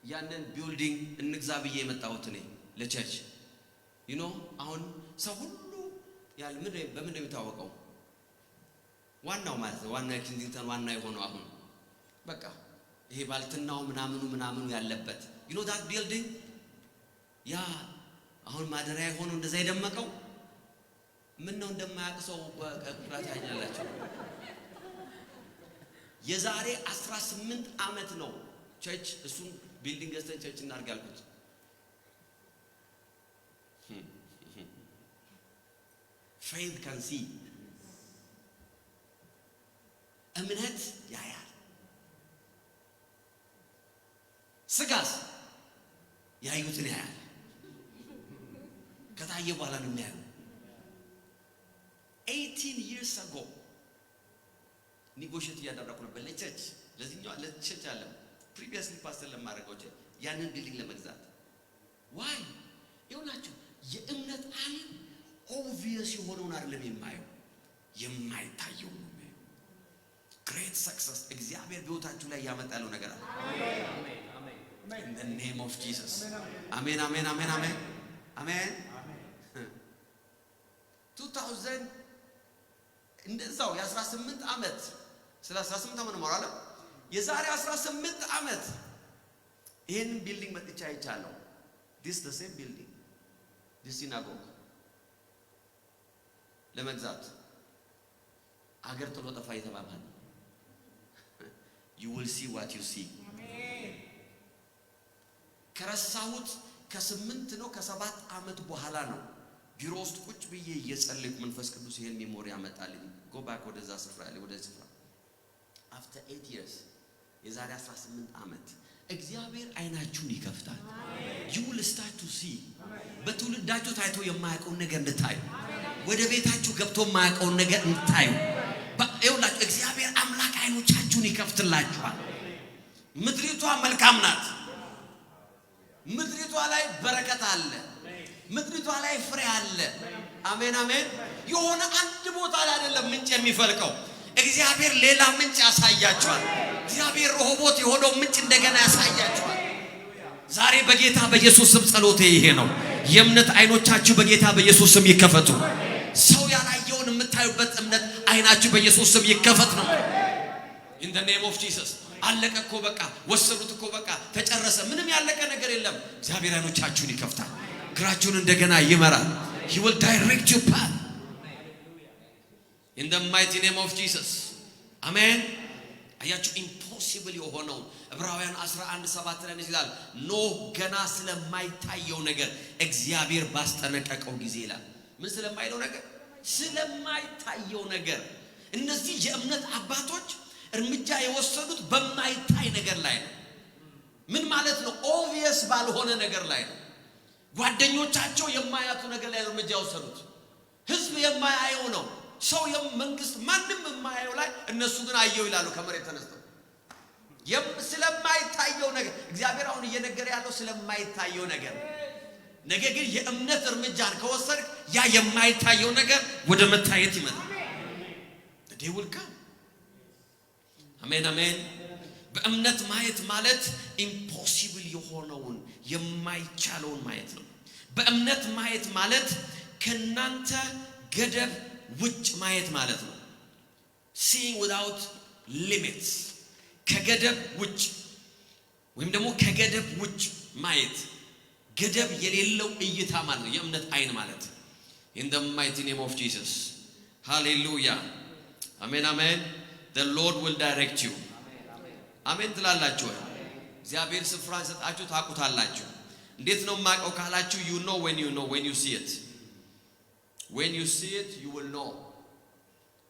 ያንን ቢልዲንግ እንግዛ ብዬ የመጣሁት እኔ ለቸርች አሁን ሰው ሁሉ ያለ በምን ነው የሚታወቀው? ዋናው ማለት ነው ዋናው ኪንዚንግተን ዋና የሆነው አሁን በቃ ይሄ ባልትናው ምናምኑ ያለበት that building ያ አሁን ማደሪያ የሆነው እንደዛ የደመቀው ምን ነው እንደማያውቅ ሰው በቅጥራት ያኛላችሁ። የዛሬ 18 ዓመት ነው ቸርች እሱን ቢልዲንግ ገዝተን ቸርች እናድርግ ያልኩት። faith can see እምነት ያያል። ስጋስ ያዩትን ያያል። ከታየ በኋላ ነው የሚያየው። 18 years ago ኒጎሽት እያደረኩ ነበር ለቸርች ለዚህኛው ለቸርች አለ ፕሪቪየስሊ ፓስተር ለማድረገው ያንን ቢልዲንግ ለመግዛት ዋይ ይውላችሁ የእምነት አይን ኦብቪየስ የሆነውን አይደለም የማየው የማይታየው ነው የሚያየው። ግሬት ሰክሰስ እግዚአብሔር በሕይወታችሁ ላይ ያመጣለው ነገር አለ። አሜን አሜን in the name of Jesus አሜን አሜን አሜን አሜን አሜን 2000 እንደዛው የ18 ዓመት ስለ 18 ዓመት ነው ማለት የዛሬ 18 ዓመት ይሄን ቢልዲንግ መጥቻ አይቻለሁ። this the same building this synagogue ለመግዛት አገር ጥሎ ጠፋ የተባባለ you will see what you see አሜን። ከረሳሁት ከ8 ነው ከ7 ዓመት በኋላ ነው ቢሮ ውስጥ ቁጭ ብዬ እየጸለይኩ መንፈስ ቅዱስ ይሄን ሜሞሪ ያመጣልኝ። go back ወደዛ ስፍራ ላይ ወደ ስፍራ after 8 years የዛሬ 18 ዓመት እግዚአብሔር አይናችሁን ይከፍታል። you will start to see በትውልዳችሁ ታይቶ የማያውቀው ነገር እንድታዩ ወደ ቤታችሁ ገብቶ የማያውቀው ነገር እንድታዩ ይኸውላችሁ እግዚአብሔር አምላክ አይኖቻችሁን ይከፍትላችኋል። ምድሪቷ መልካም ናት። ምድሪቷ ላይ በረከት አለ። ምድሪቷ ላይ ፍሬ አለ። አሜን አሜን። የሆነ አንድ ቦታ ላይ አይደለም ምንጭ የሚፈልቀው እግዚአብሔር ሌላ ምንጭ ያሳያችኋል። እግዚአብሔር ረሆቦት የሆነው ምንጭ እንደገና ያሳያችኋል። ዛሬ በጌታ በኢየሱስ ስም ጸሎቴ ይሄ ነው። የእምነት አይኖቻችሁ በጌታ በኢየሱስ ስም ይከፈቱ። ሰው ያላየውን የምታዩበት እምነት አይናችሁ በኢየሱስ ስም ይከፈት ነው። in the name of Jesus አለቀ እኮ በቃ ወሰዱት እኮ በቃ ተጨረሰ። ምንም ያለቀ ነገር የለም። እግዚአብሔር አይኖቻችሁን ይከፍታል። ግራችሁን እንደገና ይመራል። he will direct your path in the mighty name of Jesus አሜን። አያችሁ ኢምፖሲብል የሆነው ዕብራውያን 11:7 ላይ ይላል ኖህ ገና ስለማይታየው ነገር እግዚአብሔር ባስጠነቀቀው ጊዜ ይላል። ምን ስለማይለው ነገር? ስለማይታየው ነገር። እነዚህ የእምነት አባቶች እርምጃ የወሰዱት በማይታይ ነገር ላይ ነው። ምን ማለት ነው? ኦብቪየስ ባልሆነ ነገር ላይ ነው። ጓደኞቻቸው የማያቱ ነገር ላይ እርምጃ የወሰዱት ህዝብ የማያየው ነው። ሰው መንግስት ማንም የማያየው ላይ እነሱ ግን አየው ይላሉ ከመሬት ተነስተው ስለማይታየው ነገር። እግዚአብሔር አሁን እየነገረ ያለው ስለማይታየው ነገር። ነገር ግን የእምነት እርምጃን ከወሰድክ ያ የማይታየው ነገር ወደ መታየት ይመጣል። ደውልካ አሜን አሜን። በእምነት ማየት ማለት ኢምፖሲብል የሆነውን የማይቻለውን ማየት ነው። በእምነት ማየት ማለት ከናንተ ገደብ ውጭ ማየት ማለት ነው። seeing without limits ከገደብ ውጭ ወይም ደግሞ ከገደብ ውጭ ማየት ገደብ የሌለው እይታ ማለት ነው የእምነት አይን ማለት። in the mighty name of Jesus hallelujah amen amen. the Lord will direct you አሜን ትላላችሁ። እግዚአብሔር ስፍራን ሰጣችሁ ታቁታላችሁ። እንዴት ነው ማቀው ካላችሁ you know when you see it. when you see it you will know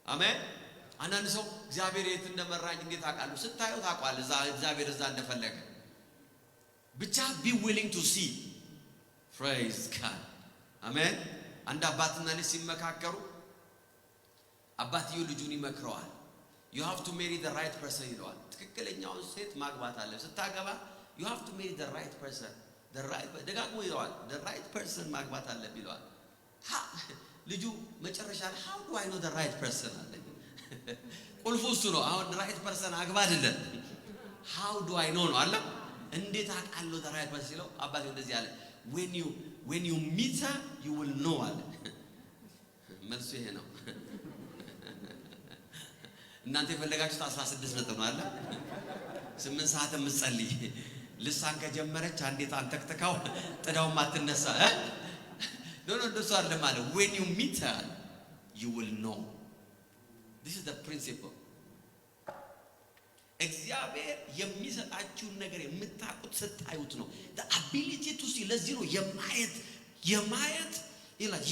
አሜን። አንዳንድ ሰው እግዚአብሔር የት እንደመራኝ እንዴት አውቃለሁ? ስታየው ታውቃለህ እግዚአብሔር እዛ እንደፈለገ ብቻ be willing to see. praise God አሜን። አንድ አባትና ልጅ ሲመካከሩ አባትየው ልጁን ይመክረዋል። you have to marry the right person ይለዋል። ትክክለኛውን ሴት ማግባት አለ። ስታገባ you have to marry the right person ደጋግሞ ይለዋል። the right person ማግባት አለ ይለዋል። ልጁ መጨረሻ ላይ how do I know the right person አለ። ቁልፉ እሱ ነው። አሁን right person አግባ አይደለም how do I know ነው አለ። እንዴት አውቃለሁ the right person ሲለው አባቴ እንደዚህ አለ when you meet her you will know አለ። መልሱ ይሄ ነው። እናንተ የፈለጋችሁት 16 ነጥብ ነው አለ። 8 ሰዓት የምትጸልይ ልሳን ከጀመረች አንዴት አንተክተካው ጥዳው ማትነሳ no እንደሱ አይደለም አለ። when you meet her you will know. this is the principle. እግዚአብሔር የሚሰጣችሁን ነገር የምታውቁት ስታዩት ነው። the ability to see ለዚህ ነው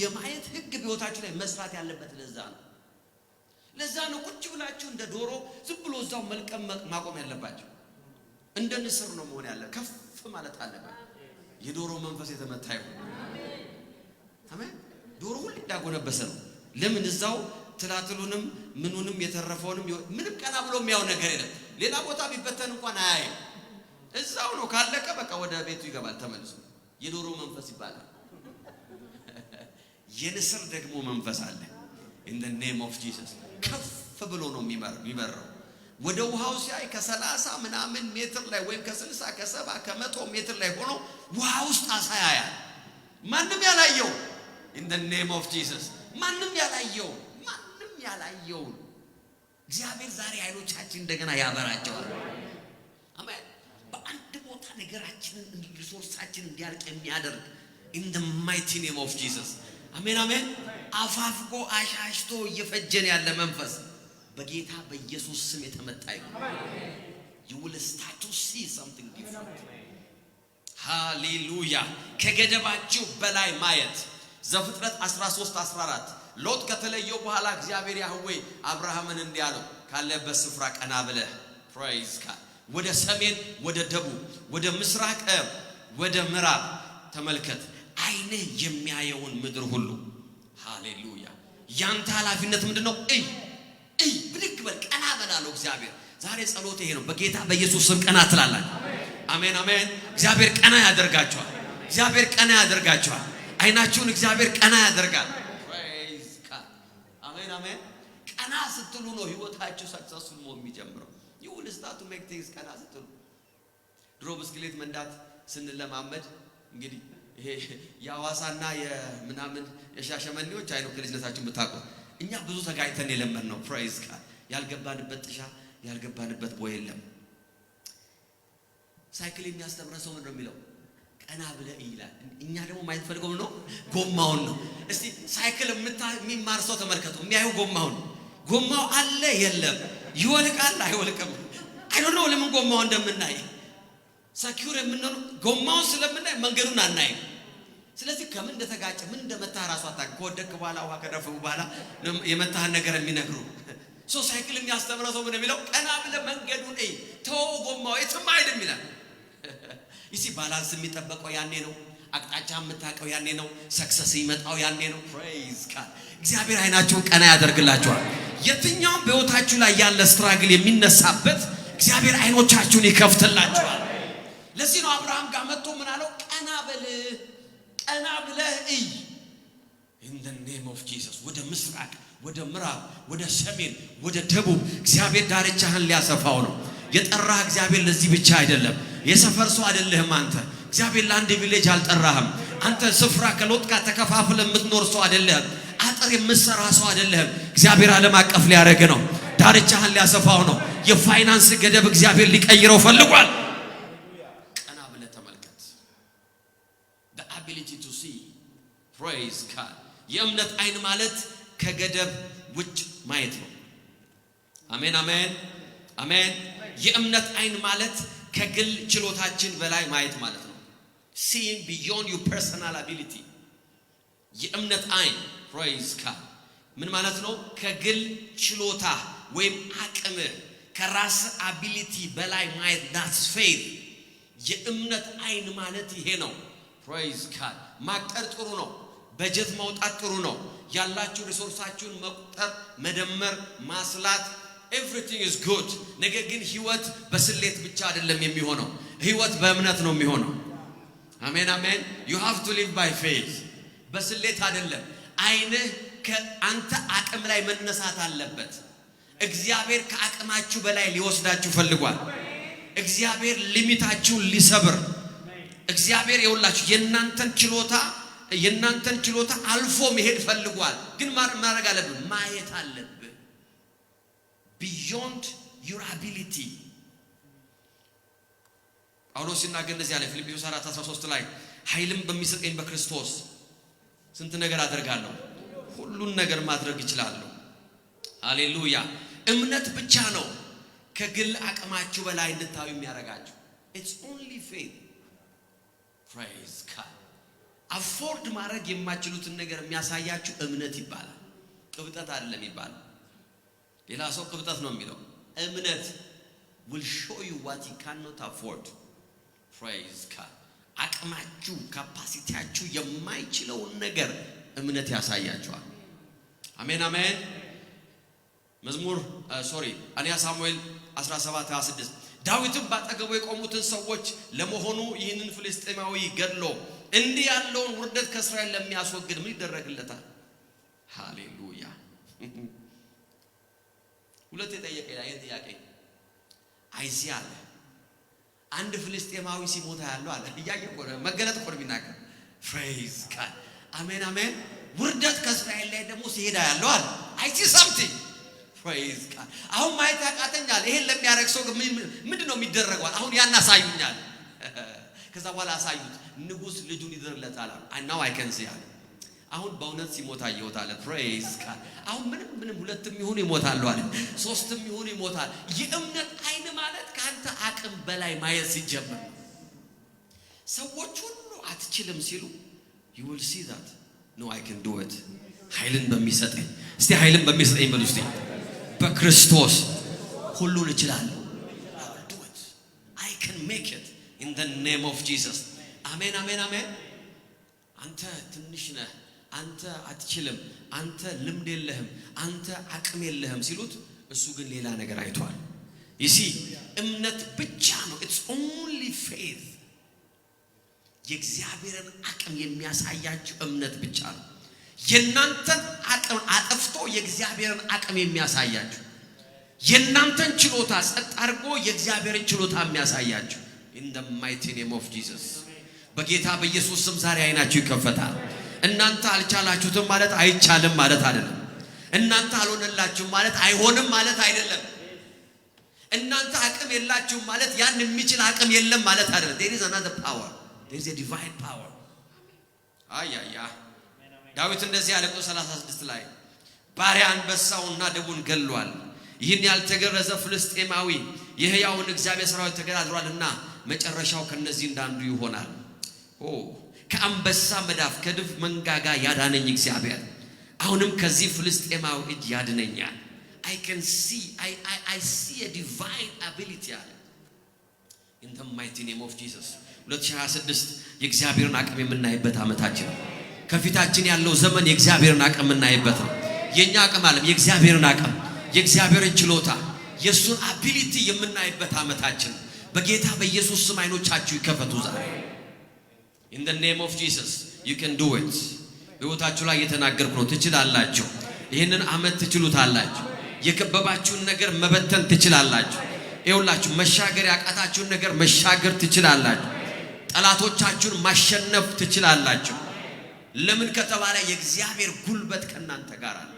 የማየት ህግ በህይወታችሁ ላይ መስራት ያለበት ለዛ ነው ቁጭ ብላችሁ እንደ ዶሮ ዝም ብሎ እዛው መልቀም ማቆም ያለባችሁ። እንደ ንስር ነው መሆን ያለ ከፍ ማለት አለበት የዶሮ መንፈስ የተመታ ይሁን አሜን ዶሮ ሁሉ እንዳጎነበሰ ነው ለምን እዛው ትላትሉንም ምኑንም የተረፈውንም ምንም ቀና ብሎ የሚያው ነገር የለም ሌላ ቦታ ቢበተን እንኳን አያይ እዛው ነው ካለቀ በቃ ወደ ቤቱ ይገባል ተመልሶ የዶሮ መንፈስ ይባላል የንስር ደግሞ መንፈስ አለ in the name of Jesus ከፍ ብሎ ነው የሚመራው ወደ ውሃው ሲያይ ከ30 ምናምን ሜትር ላይ ወይም ከ60 ከ70 ከ100 ሜትር ላይ ሆኖ ውሃ ውስጥ አሳ ያያል ማንንም ያላየው in the name of Jesus ማንንም ያላየው እግዚአብሔር ዛሬ አይኖቻችን እንደገና ያበራቸዋል አሜን በአንድ ቦታ ነገራችንን ሪሶርሳችን እንዲያልቅ የሚያደርግ in the mighty name of Jesus አሜን አሜን አፋፍቆ አሻሽቶ እየፈጀን ያለ መንፈስ በጌታ በኢየሱስ ስም የተመታ ይሁን you will start to see something different ሃሌሉያ ከገደባችሁ በላይ ማየት ዘፍጥረት 13:14 ሎጥ ከተለየው በኋላ እግዚአብሔር ያህዌ አብርሃምን እንዲያለው ካለበት ስፍራ ቀና ብለህ praise God ወደ ሰሜን ወደ ደቡብ ወደ ምስራቅ ወደ ምዕራብ ተመልከት አይነ የሚያየውን ምድር ሁሉ ሃሌሉያ ያንተ ኃላፊነት ምንድነው እይ ብድግ በል ቀና በላለው እግዚአብሔር ዛሬ ጸሎት ይሄ ነው በጌታ በኢየሱስ ስም ቀና ትላላችሁ አሜን አሜን እግዚአብሔር ቀና ያደርጋችኋል እግዚአብሔር ቀና ያደርጋችኋል አይናችሁን እግዚአብሔር ቀና ያደርጋል praise God አሜን አሜን ቀና ስትሉ ነው ህይወታችሁ ሰክሰስፉል መሆን የሚጀምረው you will start to make things ቀና ስትሉ ድሮ ብስክሌት መንዳት ስንለማመድ እንግዲህ ይሄ ያዋሳና የምናምን የሻሸመኔዎች አይኑ ከልጅነታችን ብታውቁ እኛ ብዙ ተጋይተን የለመድነው praise God ያልገባንበት ጥሻ ያልገባንበት ቦይ የለም ሳይክል የሚያስተምረን ሰው ምንድነው የሚለው ቀና ብለ ይላል እኛ ደግሞ ማየት ፈልገው ነው ጎማውን ነው እስቲ ሳይክል የሚማር ሰው ተመልከቱ የሚያዩ ጎማው አለ የለም ይወልቃል አይወልቅም I don't know ለምን ጎማው እንደምናይ ሰኪዩር የምንሆነው ጎማውን ስለምናይ መንገዱን አናይ ስለዚህ ከምን እንደተጋጨ ምን እንደመታ ራሱ አታውቅ ከወደክ በኋላ ውሃ ከደፈው በኋላ የመታህን ነገር የሚነግሩ ሶ ሳይክል የሚያስተምረው ሰው ምን የሚለው ቀና ብለ መንገዱን ተው ጎማው የትም አይደለም ይላል ይሲ ባላንስ የሚጠበቀው ያኔ ነው አቅጣጫ የምታቀው ያኔ ነው ሰክሰስ ይመጣው ያኔ ነው praise God እግዚአብሔር አይናችሁን ቀና ያደርግላችኋል የትኛውም በህይወታችሁ ላይ ያለ ስትራግል የሚነሳበት እግዚአብሔር አይኖቻችሁን ይከፍትላችኋል ለዚህ ነው አብርሃም ጋር መጥቶ ምን አለው ቀና ብለህ in the name of Jesus ወደ ምስራቅ ወደ ምዕራብ ወደ ሰሜን ወደ ደቡብ እግዚአብሔር ዳርቻህን ሊያሰፋው ነው የጠራህ እግዚአብሔር ለዚህ ብቻ አይደለም የሰፈር ሰው አይደለህም አንተ እግዚአብሔር ለአንድ ቪሌጅ አልጠራህም አንተ ስፍራ ከሎጥ ጋር ተከፋፍለ የምትኖር ሰው አይደለህም አጥር የምትሰራ ሰው አይደለህም እግዚአብሔር ዓለም አቀፍ ሊያረግ ነው ዳርቻህን ሊያሰፋው ነው የፋይናንስ ገደብ እግዚአብሔር ሊቀይረው ፈልጓል ቀና ብለህ ተመልከት the ability to see praise God የእምነት አይን ማለት ከገደብ ውጭ ማየት ነው አሜን አሜን አሜን የእምነት አይን ማለት ከግል ችሎታችን በላይ ማየት ማለት ነው seeing beyond your personal ability የእምነት አይን praise God ምን ማለት ነው ከግል ችሎታ ወይም አቅም ከራስ ability በላይ ማየት that's faith የእምነት አይን ማለት ይሄ ነው praise God ማቀር ጥሩ ነው በጀት ማውጣት ጥሩ ነው ያላችሁ ሪሶርሳችሁን መቁጠር መደመር ማስላት everything is good ነገር ግን ህይወት በስሌት ብቻ አይደለም የሚሆነው ህይወት በእምነት ነው የሚሆነው አሜን አሜን you have to live by faith በስሌት አይደለም አይንህ ከአንተ አቅም ላይ መነሳት አለበት እግዚአብሔር ከአቅማችሁ በላይ ሊወስዳችሁ ፈልጓል እግዚአብሔር ሊሚታችሁን ሊሰብር እግዚአብሔር ይውላችሁ የናንተን ችሎታ አልፎ መሄድ ፈልጓል ግን ማድረግ አለብህ ማየት አለብህ beyond your ability ጳውሎስ ሲናገር እንደዚህ አለ ፊልጵስዩስ 4:13 ላይ ኃይልም በሚሰጠኝ በክርስቶስ ስንት ነገር አደርጋለሁ ሁሉን ነገር ማድረግ እችላለሁ ሃሌሉያ እምነት ብቻ ነው ከግል አቅማችሁ በላይ እንድታዩ የሚያረጋችሁ it's only faith praise God አፎርድ ማድረግ የማይችሉትን ነገር የሚያሳያችሁ እምነት ይባላል ቅብጠት አይደለም ይባላል ሌላ ሰው ቅብጠት ነው የሚለው እምነት will show you what you cannot afford. Praise God. አቅማችሁ ካፓሲቲያችሁ የማይችለው ነገር እምነት ያሳያችኋል። አሜን አሜን። መዝሙር አንያ ሳሙኤል 17:26 ዳዊትም ባጠገቡ የቆሙትን ሰዎች ለመሆኑ ይህንን ፍልስጤማዊ ገድሎ እንዲህ ያለውን ውርደት ከእስራኤል ለሚያስወግድ ምን ይደረግለታል? ሃሌሉያ። ሁለት ጥያቄ አይዚያ አለ አንድ ፍልስጤማዊ ሲሞታ ያለው አለ እያየቆረ መገለጥ ቆር ቢናገር praise God አሜን አሜን። ውርደት ከእስራኤል ላይ ደግሞ ሲሄዳ ያለው አለ I see something praise God። አሁን ማየት ያቃተኛል። ይሄን ለሚያረግ ሰው ምንድነው የሚደረገው? አሁን ያናሳዩኛል። ከዛ በኋላ አሳዩት ንጉስ ልጁን ይደርለታል። now I can see አለ አሁን በእውነት ሲሞታ ይወጣል። praise God። አሁን ምንም ሁለትም ይሁን ይሞታል አለ ሶስትም ይሁን ይሞታል። የእምነት አይን ማለት ካንተ አቅም በላይ ማየት ሲጀምር ሰዎች ሁሉ አትችልም ሲሉ you will see that no I can do it ኃይልን በሚሰጠኝ እስቲ ኃይልን በሚሰጠኝ በሉ እስቲ በክርስቶስ ሁሉን እችላለሁ I will do it I can make it in the name of Jesus አሜን አሜን አሜን። አንተ ትንሽ ነህ አንተ አትችልም አንተ ልምድ የለህም አንተ አቅም የለህም ሲሉት እሱ ግን ሌላ ነገር አይቷል። you see እምነት ብቻ ነው it's only faith የእግዚአብሔርን አቅም የሚያሳያችሁ እምነት ብቻ ነው። የናንተን አቅም አጥፍቶ የእግዚአብሔርን አቅም የሚያሳያችሁ የናንተን ችሎታ ጸጥ አድርጎ የእግዚአብሔርን ችሎታ የሚያሳያችሁ in the mighty name of Jesus በጌታ በኢየሱስ ስም ዛሬ አይናችሁ ይከፈታል። እናንተ አልቻላችሁትም ማለት አይቻልም ማለት አይደለም። እናንተ አልሆነላችሁም ማለት አይሆንም ማለት አይደለም። እናንተ አቅም የላችሁም ማለት ያን የሚችል አቅም የለም ማለት አይደለም። there is another power there is a divine power አያያ ዳዊት እንደዚህ ያለ ቁጥር 36 ላይ ባሪያ አንበሳውና ደቡን ገሏል ይህን ያልተገረዘ ፍልስጤማዊ የሕያውን እግዚአብሔር ሠራዊት ተገዳድሯልና መጨረሻው ከነዚህ እንዳንዱ ይሆናል። ከአንበሳ መዳፍ ከድፍ መንጋጋ ያዳነኝ እግዚአብሔር አሁንም ከዚህ ፍልስጤማዊ እጅ ያድነኛል። I see a divine ability in the mighty name of Jesus 2026 የእግዚአብሔርን አቅም የምናይበት ዓመታችን ከፊታችን ያለው ዘመን የእግዚአብሔርን አቅም የምናይበት ነው። የኛ አቅም አለም የእግዚአብሔርን አቅም የእግዚአብሔርን ችሎታ የሱን አቢሊቲ የምናይበት ዓመታችን በጌታ በኢየሱስ ስም አይኖቻችሁ ይከፈቱ ዛሬ in the name of Jesus you can do it። በሕይወታችሁ ላይ የተናገርኩ ነው ትችላላችሁ። ይሄንን ዓመት ትችሉታላችሁ። የከበባችሁን ነገር መበተን ትችላላችሁ። ይኸውላችሁ መሻገር ያቃታችሁን ነገር መሻገር ትችላላችሁ። ጠላቶቻችሁን ማሸነፍ ትችላላችሁ። ለምን ከተባለ የእግዚአብሔር ጉልበት ከናንተ ጋር አለ።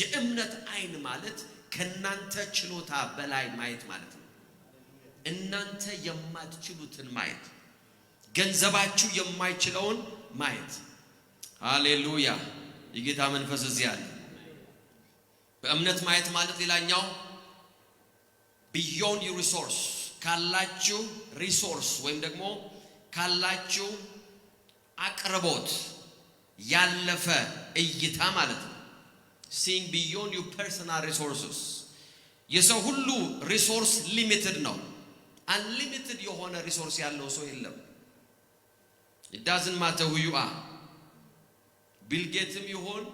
የእምነት አይን ማለት ከናንተ ችሎታ በላይ ማየት ማለት ነው። እናንተ የማትችሉትን ማየት ገንዘባችሁ የማይችለውን ማየት ሃሌሉያ። የጌታ መንፈስ እዚህ አለ። በእምነት ማየት ማለት ሌላኛው beyond your resource ካላችሁ ሪሶርስ ወይም ደግሞ ካላችሁ አቅርቦት ያለፈ እይታ ማለት ነው። seeing beyond your personal resources የሰው ሁሉ ሪሶርስ ሊሚትድ ነው። unlimited የሆነ ሪሶርስ ያለው ሰው የለም። it doesn't matter who you are Bill Gates ይሁን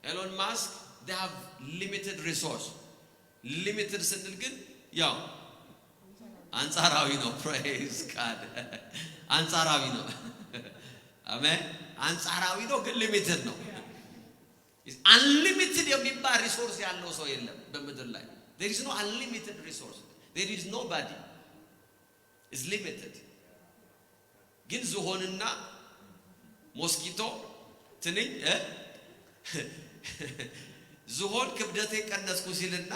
Elon Musk they have limited resource limited ስንል ግን ያው አንጻራዊ ነው praise God አንጻራዊ ነው አሜን አንጻራዊ ነው ግን limited ነው unlimited የሚባል ሪሶርስ ያለው ሰው የለም በምድር ላይ there is no unlimited resource there is nobody is limited ግን ዝሆንና ሞስኪቶ ትንኝ ዝሆን ክብደቴ ቀነስኩ ሲልና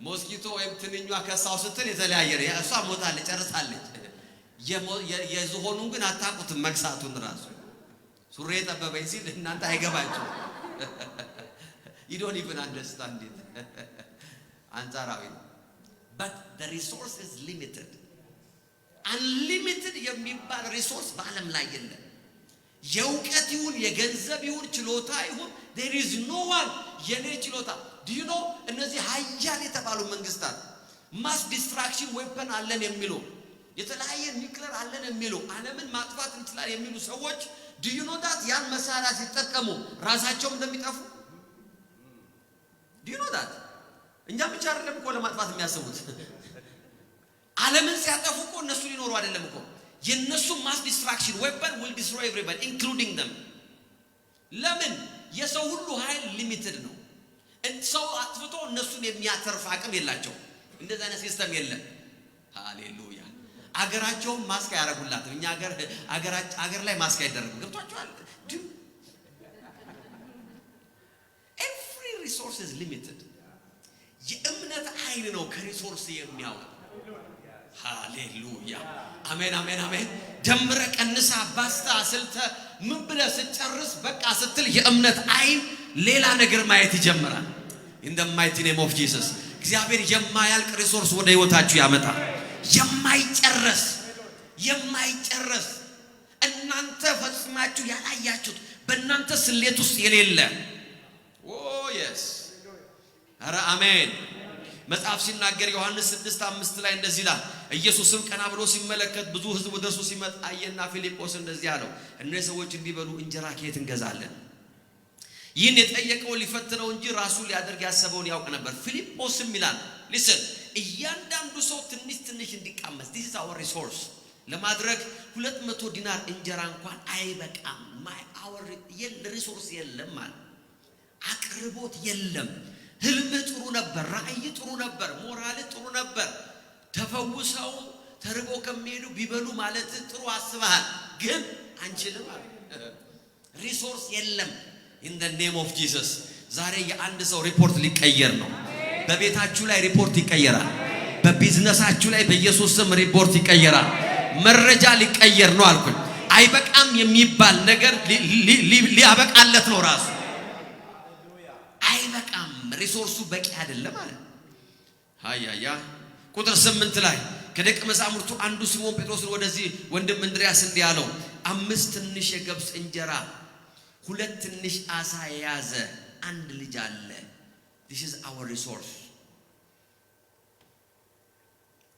ሞስኪቶ ወይም ትንኟ ከሳው ስትል የተለያየ ነው። እሷ ሞታለች ጨርሳለች። የዝሆኑን ግን አታውቁትም መክሳቱን ራሱ ሱሬ ጠበበኝ ሲል እናንተ አይገባችሁ you don't even understand it አንጻራዊ ነው but the resource is limited unlimited የሚባል ሪሶርስ በዓለም ላይ የለም። የእውቀት ይሁን የገንዘብ ይሁን ችሎታ ይሁን there is no one የኔ ችሎታ do you know እነዚህ ኃያል የተባሉ መንግስታት ማስ ዲስትራክሽን ዌፐን አለን የሚሉ የተለያየ ኒውክሌር አለን የሚሉ ዓለምን ማጥፋት እንችላለን የሚሉ ሰዎች do you know that ያን መሳሪያ ሲጠቀሙ ራሳቸውም እንደሚጠፉ do you know that እኛ ብቻ አይደለም እኮ ለማጥፋት የሚያስቡት ዓለምን ሲያጠፉ እኮ እነሱ ሊኖሩ አይደለም እኮ የነሱ ማስ ዲስትራክሽን ዌፐን will destroy everybody including them ለምን የሰው ሁሉ ኃይል ሊሚትድ ነው ሰው አጥፍቶ እነሱን የሚያተርፍ አቅም የላቸው እንደዛ አይነት ሲስተም የለም ሃሌሉያ አገራቸው ማስካ ያረጉላት እኛ አገር ላይ ማስካ ይደረጉ ገብቷቸዋል every resource is limited የእምነት ኃይል ነው ከሪሶርስ የሚያወጣ ሃሌሉያ አሜን አሜን አሜን ደምረ ቀንሳ ባስታ ስልተ ምን ብለ ስጨርስ በቃ ስትል የእምነት ኃይል ሌላ ነገር ማየት ይጀምራል in the mighty name of Jesus እግዚአብሔር የማያልቅ ሪሶርስ ወደ ህይወታችሁ ያመጣል የማይጨረስ እናንተ ፈጽማችሁ ያላያችሁት በእናንተ ስሌት ውስጥ የሌለ yes አረ አሜን መጽሐፍ ሲናገር ዮሐንስ 6:5 ላይ እንደዚህ ይላል ኢየሱስም ቀና ብሎ ሲመለከት ብዙ ህዝብ ወደሱ ሲመጣ አየና ፊልጶስ እንደዚህ አለው እነዚህ ሰዎች እንዲበሉ እንጀራ ከየት እንገዛለን ይህን የጠየቀው ሊፈትነው እንጂ ራሱ ሊያደርግ ያሰበውን ያውቅ ነበር ፊልጶስም ይላል listen እያንዳንዱ ሰው ትንሽ እንዲቃመስ this is our resource ለማድረግ 200 ዲናር እንጀራ እንኳን አይበቃም our resource የለም ማለት አቅርቦት የለም ህልም ጥሩ ነበር ራእይ ጥሩ ነበር ሞራል ጥሩ ነበር ተፈውሰው ተርቦ ከመሄዱ ቢበሉ ማለት ጥሩ አስበሃል ግን አንችልም ሪሶርስ የለም in the name of Jesus ዛሬ የአንድ ሰው ሪፖርት ሊቀየር ነው በቤታችሁ ላይ ሪፖርት ይቀየራል በቢዝነሳችሁ ላይ በኢየሱስ ስም ሪፖርት ይቀየራል መረጃ ሊቀየር ነው አልኩኝ አይበቃም የሚባል ነገር ሊያበቃለት ነው ራሱ አይበቃም ሪሶርሱ በቂ አይደለም ማለት ሃያያ ቁጥር 8 ላይ ከደቀ መዛሙርቱ አንዱ ሲሞን ጴጥሮስን ወደዚህ ወንድም እንድሪያስ እንዲህ አለው 5 ትንሽ የገብስ እንጀራ 2 ትንሽ አሳ የያዘ አንድ ልጅ አለ this is our resource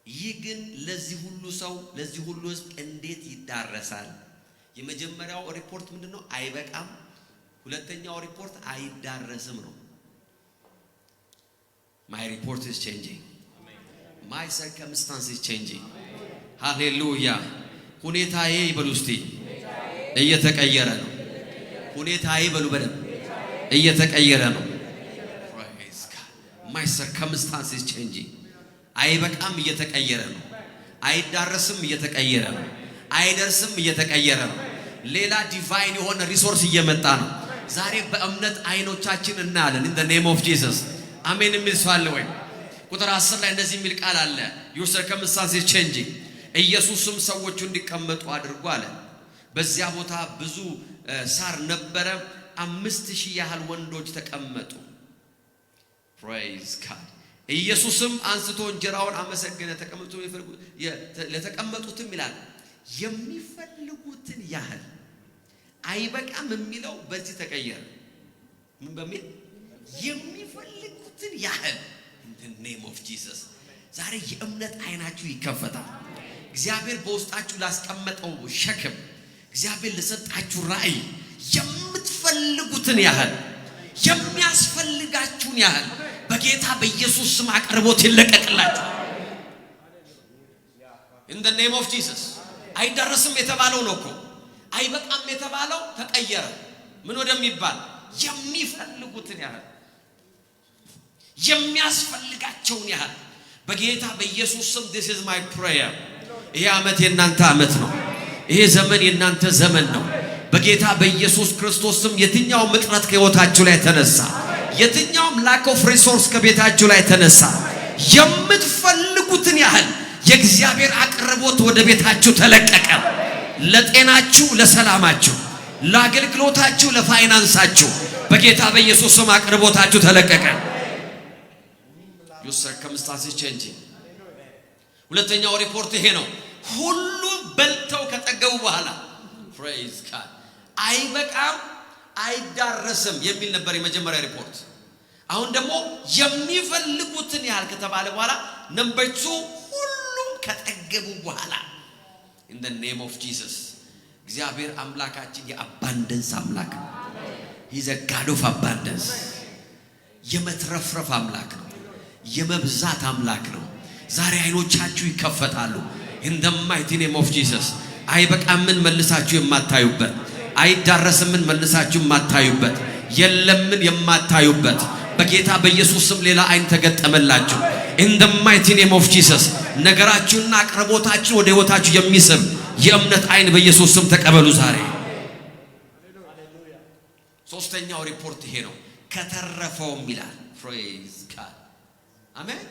ይህ ግን ለዚህ ሁሉ ሰው ለዚህ ሁሉ ህዝብ እንዴት ይዳረሳል የመጀመሪያው ሪፖርት ምንድነው አይበቃም ሁለተኛው ሪፖርት አይዳረስም ነው my report is changing my circumstance is changing hallelujah ሁኔታዬ ይበሉስቲ እየተቀየረ ነው ሁኔታዬ በሉ በደም እየተቀየረ ነው praise God my circumstance is changing አይበቃም እየተቀየረ ነው አይዳረስም እየተቀየረ ነው አይደርስም እየተቀየረ ነው ሌላ ዲቫይን የሆነ ሪሶርስ እየመጣ ነው ዛሬ በእምነት አይኖቻችን እናያለን in the name of Jesus አሜን የሚል ሰው አለ ወይ ቁጥር 10 ላይ እንደዚህ የሚል ቃል አለ your circumstance is changing ኢየሱስም ሰዎቹ እንዲቀመጡ አድርጎ አለ በዚያ ቦታ ብዙ ሳር ነበረ 5000 ያህል ወንዶች ተቀመጡ praise God ኢየሱስም አንስቶ እንጀራውን አመሰገነ ለተቀመጡትም ይላል የሚፈልጉትን ያህል አይበቃም የሚለው በዚህ ተቀየረ ምን በሚል የሚፈልጉትን ያህል in the name of Jesus ዛሬ የእምነት አይናችሁ ይከፈታል እግዚአብሔር በውስጣችሁ ላስቀመጠው ሸክም እግዚአብሔር ለሰጣችሁ ራእይ የምትፈልጉትን ያህል የሚያስፈልጋችሁን ያህል በጌታ በኢየሱስ ስም አቅርቦት ይለቀቅላችሁ in the name of Jesus አይደረስም የተባለው ነው እኮ አይበቃም የተባለው ተቀየረ ምን ወደሚባል የሚፈልጉትን ያህል የሚያስፈልጋቸውን ያህል በጌታ በኢየሱስ ስም this is my prayer ይሄ አመት የናንተ አመት ነው ይሄ ዘመን የናንተ ዘመን ነው በጌታ በኢየሱስ ክርስቶስ ስም የትኛው ምጥረት ከህይወታችሁ ላይ ተነሳ የትኛውም lack of resource ከቤታችሁ ላይ ተነሳ የምትፈልጉትን ያህል የእግዚአብሔር አቅርቦት ወደ ቤታችሁ ተለቀቀ ለጤናችሁ ለሰላማችሁ ለአገልግሎታችሁ ለፋይናንሳችሁ በጌታ በኢየሱስ ስም አቅርቦታችሁ ተለቀቀ your circumstances is changing ሁለተኛው ሪፖርት ይሄ ነው ሁሉ በልተው ከጠገቡ በኋላ praise God አይበቃም አይዳረስም የሚል ነበር የመጀመሪያ ሪፖርት አሁን ደግሞ የሚፈልጉትን ያህል ከተባለ በኋላ ነምበር 2 ሁሉም ከጠገቡ በኋላ in the name of Jesus እግዚአብሔር አምላካችን የአባንደንስ አምላክ ነው። he is a God of abundance የመትረፍረፍ አምላክ ነው። የመብዛት አምላክ ነው። ዛሬ አይኖቻችሁ ይከፈታሉ in the mighty name of Jesus አይበቃምን መልሳችሁ የማታዩበት አይዳረስምን መልሳችሁ የማታዩበት የለምን የማታዩበት በጌታ በኢየሱስ ስም ሌላ አይን ተገጠመላችሁ in the mighty name of Jesus ነገራችሁና አቅርቦታችሁ ወደ ህይወታችሁ የሚስብ የእምነት አይን በኢየሱስ ስም ተቀበሉ ዛሬ። ሶስተኛው ሪፖርት ይሄ ነው። ከተረፈውም ይላል praise God አሜን።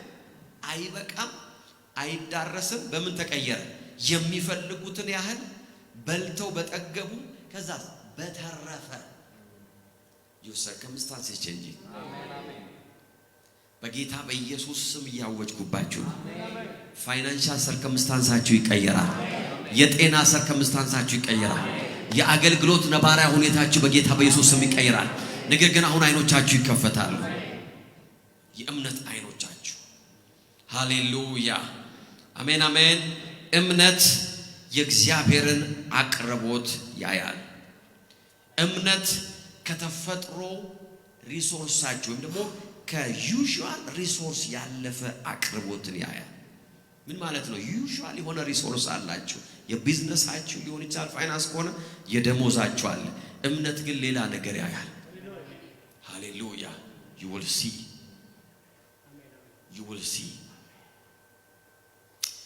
አይበቃም አይዳረስም በምን ተቀየረ? የሚፈልጉትን ያህል በልተው በጠገቡ ከዛ በተረፈ your circumstances changing በጌታ በኢየሱስ ስም ያወጅኩባችሁ ፋይናንሻል ሰርከምስታንሳችሁ ይቀየራል። የጤና ሰርከምስታንሳችሁ ይቀየራል። የአገልግሎት ነባራዊ ሁኔታችሁ በጌታ በኢየሱስ ስም ይቀየራል። ነገር ግን አሁን አይኖቻችሁ ይከፈታሉ። የእምነት አይኖቻችሁ ሃሌሉያ አሜን አሜን። እምነት የእግዚአብሔርን አቅርቦት ያያል። እምነት ከተፈጥሮ ሪሶርሳችሁ ወይም ደግሞ ከዩዥዋል ሪሶርስ ያለፈ አቅርቦትን ያያል። ምን ማለት ነው? ዩዥዋል የሆነ ሪሶርስ አላችሁ። የቢዝነሳችሁ ሊሆን ይችላል፣ ፋይናንስ ከሆነ የደሞዛችሁ አለ። እምነት ግን ሌላ ነገር ያያል። ሃሌሉያ you will see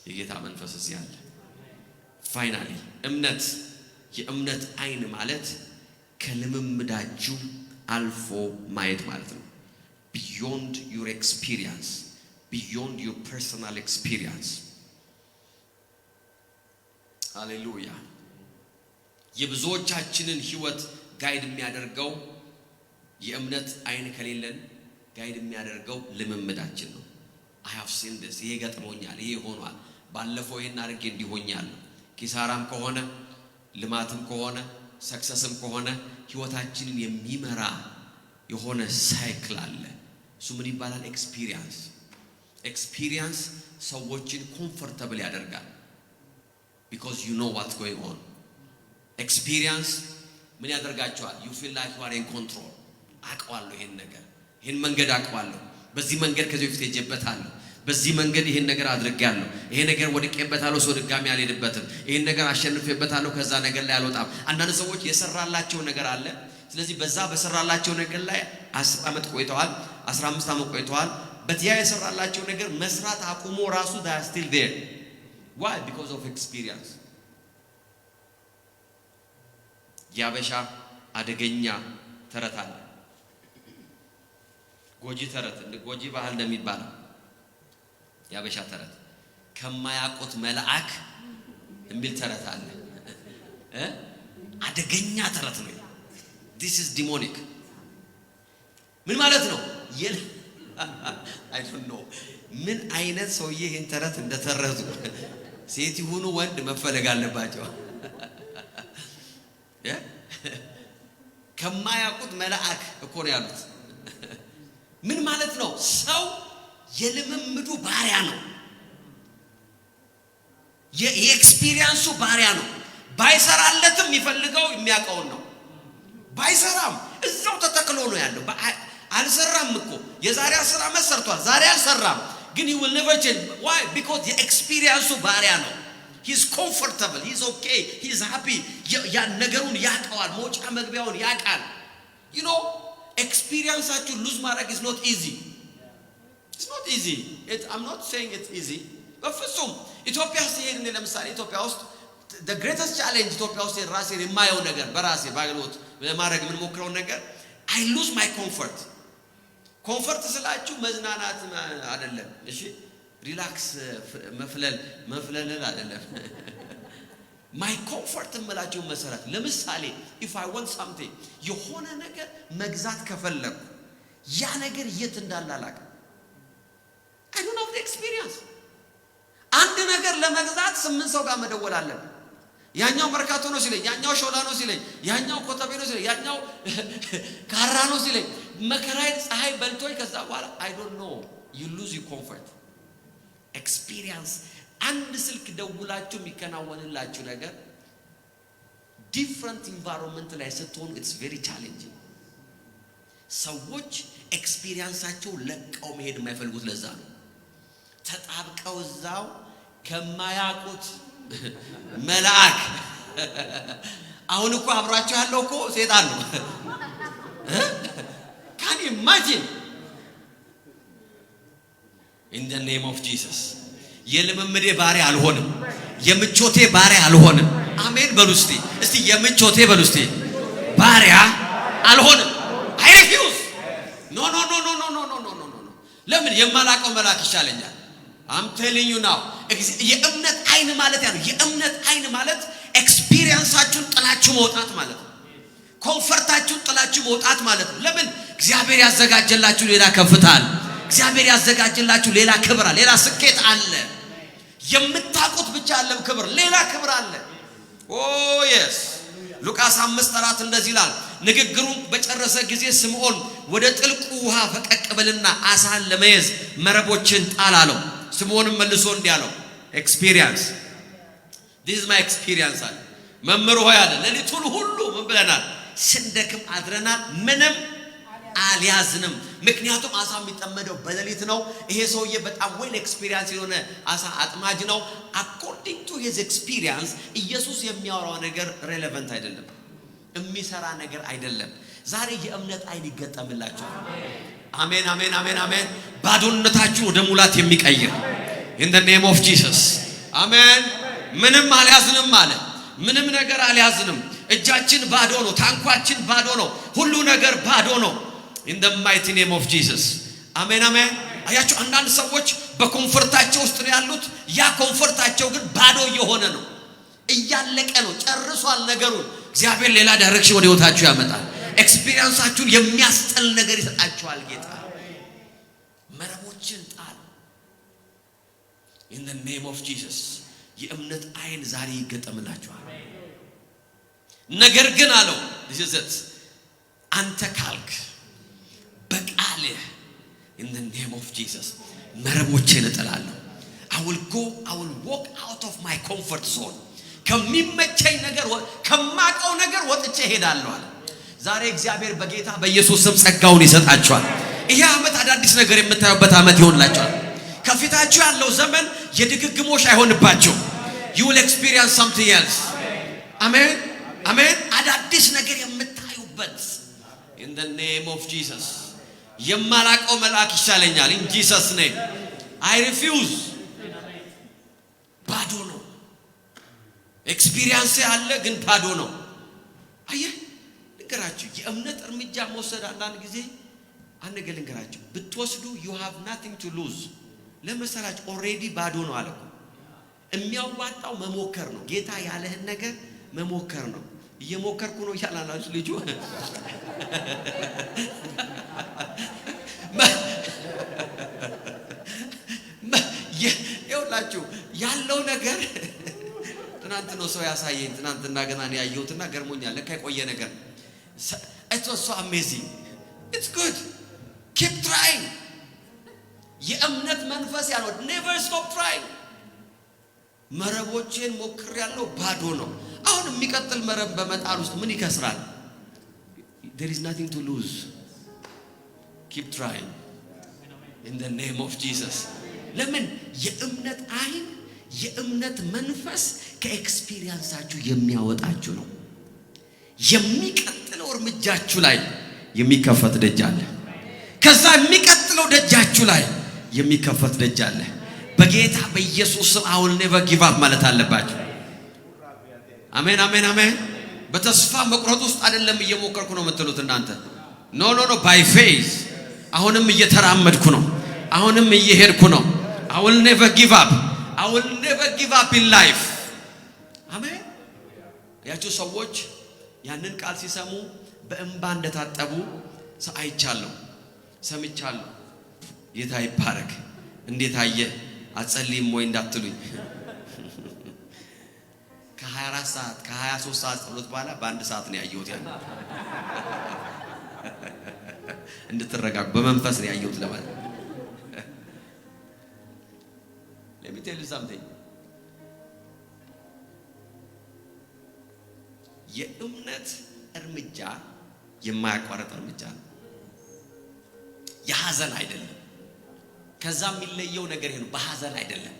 የጌታ መንፈስ እዚህ አለ። ፋይናሊ እምነት የእምነት አይን ማለት ከልምምዳችሁ አልፎ ማየት ማለት ነው። beyond your experience, beyond your personal experience. ሃሌሉያ የብዙዎቻችንን ህይወት ጋይድ የሚያደርገው የእምነት አይን ከሌለን ጋይድ የሚያደርገው ልምምዳችን ነው። I have seen this ይሄ ገጥሞኛል፣ ይሄ ሆኗል፣ ባለፈው ይሄን አድርጌ እንዲሆኛል። ኪሳራም ከሆነ ልማትም ከሆነ ሰክሰስም ከሆነ ህይወታችንን የሚመራ የሆነ ሳይክል አለ። እሱ ምን ይባላል? ኤክስፒሪየንስ ሰዎችን ኮምፎርታብል ያደርጋል because you know what's going on. ኤክስፒሪየንስ ምን ያደርጋቸዋል? you feel like you are in control። አውቀዋለሁ ይሄን ነገር፣ ይሄን መንገድ አውቀዋለሁ፣ በዚህ መንገድ ከዚህ በፊት ሄጄበታለሁ፣ በዚህ መንገድ ይሄን ነገር አድርጌያለሁ፣ ይሄ ነገር ወድቄበታለሁ፣ ሰው ድጋሚ አልሄድበትም፣ ይሄን ነገር አሸንፌበታለሁ፣ ከዛ ነገር ላይ አልወጣም። አንዳንድ ሰዎች የሰራላቸው ነገር አለ። ስለዚህ በዛ በሰራላቸው ነገር ላይ 10 ዓመት ቆይተዋል፣ 15 ዓመት ቆይተዋል። በዚያ የሰራላቸው ነገር መስራት አቁሞ ራሱ they are still there. Why? Because of experience. ያበሻ አደገኛ ተረት አለ። ጎጂ ተረት እንደ ጎጂ ባህል እንደሚባለው ያበሻ ተረት ከማያውቁት መልአክ የሚል ተረት አለ። አደገኛ ተረት ነው። This is demonic. ምን ማለት ነው? I don't know. ምን አይነት ሰውዬ ይሄን ተረት እንደተረቱ ሴት ይሁኑ ወንድ መፈለግ አለባቸው። ከማያውቁት መልአክ እኮ ነው ያሉት። ምን ማለት ነው? ሰው የልምምዱ ባሪያ ነው። የኤክስፒሪየንሱ ባሪያ ነው። ባይሰራለትም የሚፈልገው የሚያውቀውን ነው። ባይሰራም እዛው ተተክሎ ነው ያለው። አልሰራም እኮ የዛሬ 10 ዓመት ሰርቷል፣ ዛሬ አልሰራም። ግን he will never change. Why? Because the experience ባሪያ ነው። he is comfortable, he is okay, he is happy. ያ ነገሩን ያውቀዋል፣ መውጫ መግቢያውን ያውቃል። you know experience-አችሁ lose ማድረግ is not easy. It's not easy. I'm not saying it's easy. በፍጹም ኢትዮጵያ ሲሄድ ለምሳሌ ኢትዮጵያ ውስጥ the greatest challenge ኢትዮጵያ ውስጥ ራሴን የማየው ነገር በራሴ ባግሎት ለማድረግ ምን ሞክረው ነገር I lose my comfort. ኮምፎርት ስላችሁ መዝናናት አይደለም። እሺ ሪላክስ መፍለል አይደለም። my comfort እምላችሁ መሰረት ለምሳሌ if I want something የሆነ ነገር መግዛት ከፈለኩ ያ ነገር የት እንዳለ አላውቅም። I don't have the experience. አንድ ነገር ለመግዛት 8 ሰው ጋር መደወል አለብኝ። ያኛው መርካቶ ነው ሲለኝ፣ ያኛው ሾላ ነው ሲለኝ፣ ያኛው ኮተቤ ነው ሲለኝ፣ ያኛው ካራ ነው ሲለኝ መከራይ ፀሐይ በልቶይ ከዛ በኋላ I don't know you lose your comfort experience አንድ ስልክ ደውላችሁ የሚከናወንላችሁ ነገር different environment ላይ ስትሆኑ it's very challenging ሰዎች ኤክስፒሪየንሳቸው ለቀው መሄድ የማይፈልጉት ለዛ ነው ተጣብቀው እዛው ከማያውቁት መልአክ አሁን እኮ አብራችሁ ያለው እኮ ሰይጣን ነው can you imagine in the name of Jesus የልምምዴ ባሪያ አልሆንም የምቾቴ ባሪያ አልሆንም አሜን በሉ እስቲ የምቾቴ በሉ እስቲ ባሪያ አልሆንም I refuse no ለምን የማላቀው መልአክ ይሻለኛል I'm telling you now የእምነት አይን ማለት ያለው የእምነት አይን ማለት ኤክስፒሪየንሳችሁን ጥላችሁ መውጣት ማለት ነው ኮንፈርታችሁን ጥላችሁ መውጣት ማለት ነው ለምን እግዚአብሔር ያዘጋጀላችሁ ሌላ ከፍታ አለ እግዚአብሔር ያዘጋጀላችሁ ሌላ ክብር አለ ሌላ ስኬት አለ የምታውቁት ብቻ አይደለም ክብር ሌላ ክብር አለ ኦ yes ሉቃስ 5:4 እንደዚህ ይላል ንግግሩን በጨረሰ ጊዜ ስምዖን ወደ ጥልቁ ውሃ ፈቀቅ በልና አሳን ለመያዝ መረቦችን ጣል አለው ስምዖንም መልሶ እንዲህ አለው ኤክስፒሪየንስ this is my experience አለ መምህር ሆይ አለ ለሊቱን ሁሉ ምን ብለናል ስንደክም አድረናል ምንም አልያዝንም ምክንያቱም አሳ የሚጠመደው በሌሊት ነው ይሄ ሰውዬ በጣም ዌል ኤክስፒሪየንስ የሆነ አሳ አጥማጅ ነው according to his experience ኢየሱስ የሚያወራው ነገር ሬሌቫንት አይደለም የሚሰራ ነገር አይደለም ዛሬ የእምነት አይን ይገጠምላችሁ አሜን ባዶነታችሁ ወደ ሙላት የሚቀይር in the name of Jesus አሜን ምንም አልያዝንም አለ ምንም ነገር አልያዝንም እጃችን ባዶ ነው ታንኳችን ባዶ ነው ሁሉ ነገር ባዶ ነው in the mighty name of Jesus አሜን አያችሁ አንዳንድ ሰዎች በኮንፈርታቸው ውስጥ ነው ያሉት ያ ኮንፈርታቸው ግን ባዶ የሆነ ነው እያለቀ ነው ጨርሷል ነገሩ እግዚአብሔር ሌላ ዳይሬክሽን ወደ ህይወታችሁ ያመጣል ኤክስፒሪየንሳችሁን የሚያስጠል ነገር ይሰጣችኋል ጌታ መረቦችን ጣል in the name of Jesus የእምነት አይን ዛሬ ይገጠምላችኋል ነገር ግን አለው this is it አንተ ካልክ በቃልህ in the name of Jesus መረቦችን እጥላለሁ I will walk out of my comfort zone ከሚመቸኝ ነገር ከማቀው ነገር ወጥቼ ሄዳለሁ አለ ዛሬ እግዚአብሔር በጌታ በኢየሱስ ስም ጸጋውን ይሰጣችኋል ይሄ አመት አዳዲስ ነገር የምታዩበት አመት ይሆንላችኋል ከፊታችሁ ያለው ዘመን የድግግሞሽ አይሆንባችሁ you will experience something else አሜን አዳዲስ ነገር የምታዩበት in the name of Jesus የማላቀው መልአክ ይሻለኛል in Jesus name I refuse ባዶ ነው ኤክስፒሪየንስ ያለ ግን ባዶ ነው አየህ ንገራችሁ የእምነት እርምጃ መውሰድ አንዳንድ ጊዜ አንገል ንገራችሁ ብትወስዱ you have nothing to lose ለምሳሌ already ባዶ ነው አለ የሚያዋጣው መሞከር ነው ጌታ ያለህን ነገር መሞከር ነው እየሞከርኩ ነው ይላላችሁ ልጁ ይኸውላችሁ ያለው ነገር ትናንት ነው ሰው ያሳየኝ ትናንትና ገና ነው ያየሁትና ገርሞኛል ለካ የቆየ ነገር it was so amazing it's good keep trying የእምነት መንፈስ ያለው never stop trying መረቦችን ሞክሬያለሁ ባዶ ነው አሁን የሚቀጥል መረብ በመጣል ውስጥ ምን ይከስራል there is nothing to lose keep trying in the name of Jesus ለምን የእምነት አይን የእምነት መንፈስ ከኤክስፒሪየንሳችሁ የሚያወጣችሁ ነው የሚቀጥለው እርምጃችሁ ላይ የሚከፈት ደጅ አለ ከዛ የሚቀጥለው ደጃችሁ ላይ የሚከፈት ደጅ አለ በጌታ በኢየሱስ ስም I will never give up ማለት አለባችሁ አሜን በተስፋ መቁረጥ ውስጥ አይደለም እየሞከርኩ ነው የምትሉት እናንተ ኖ by faith አሁንም እየተራመድኩ ነው አሁንም እየሄድኩ ነው I will never give up in life አሜን ያችሁ ሰዎች ያንን ቃል ሲሰሙ በእንባ እንደታጠቡ አይቻለሁ ሰምቻለሁ ጌታ ይባረክ እንዴት አየ አጸልይም ወይ እንዳትሉኝ ከ24 ሰዓት ከ23 ሰዓት ጸሎት በኋላ በአንድ ሰዓት ነው ያየሁት ያን እንድትረጋጉ በመንፈስ ነው ያየሁት ለማለት Let me tell you something የእምነት እርምጃ የማያቋርጥ እርምጃ ነው የሐዘን አይደለም ከዛ የሚለየው ነገር ይሄ ነው በሐዘን አይደለም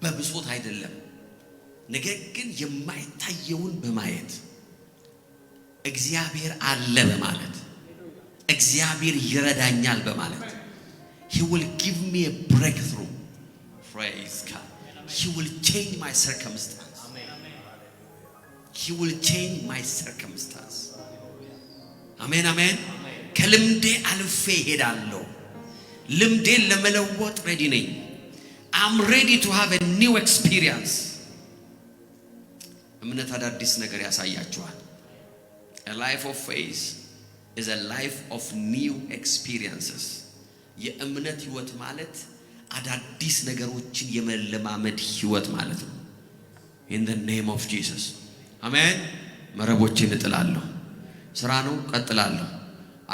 በብሶት አይደለም ነገር ግን የማይታየውን በማየት እግዚአብሔር አለ በማለት እግዚአብሔር ይረዳኛል በማለት He will give me a breakthrough praise God He will change my circumstance He will change my circumstance Amen amen ከልምዴ አልፌ ሄዳለሁ ልምዴን ለመለወጥ ready ነኝ I'm ready to have a new experience እምነት አዳዲስ ነገር ያሳያችኋል A life of faith is a life of new experiences የእምነት ህይወት ማለት አዳዲስ ነገሮችን የመለማመድ ህይወት ማለት ነው In the name of Jesus Amen መረቦችን እጥላለሁ ስራ ነው ቀጥላለሁ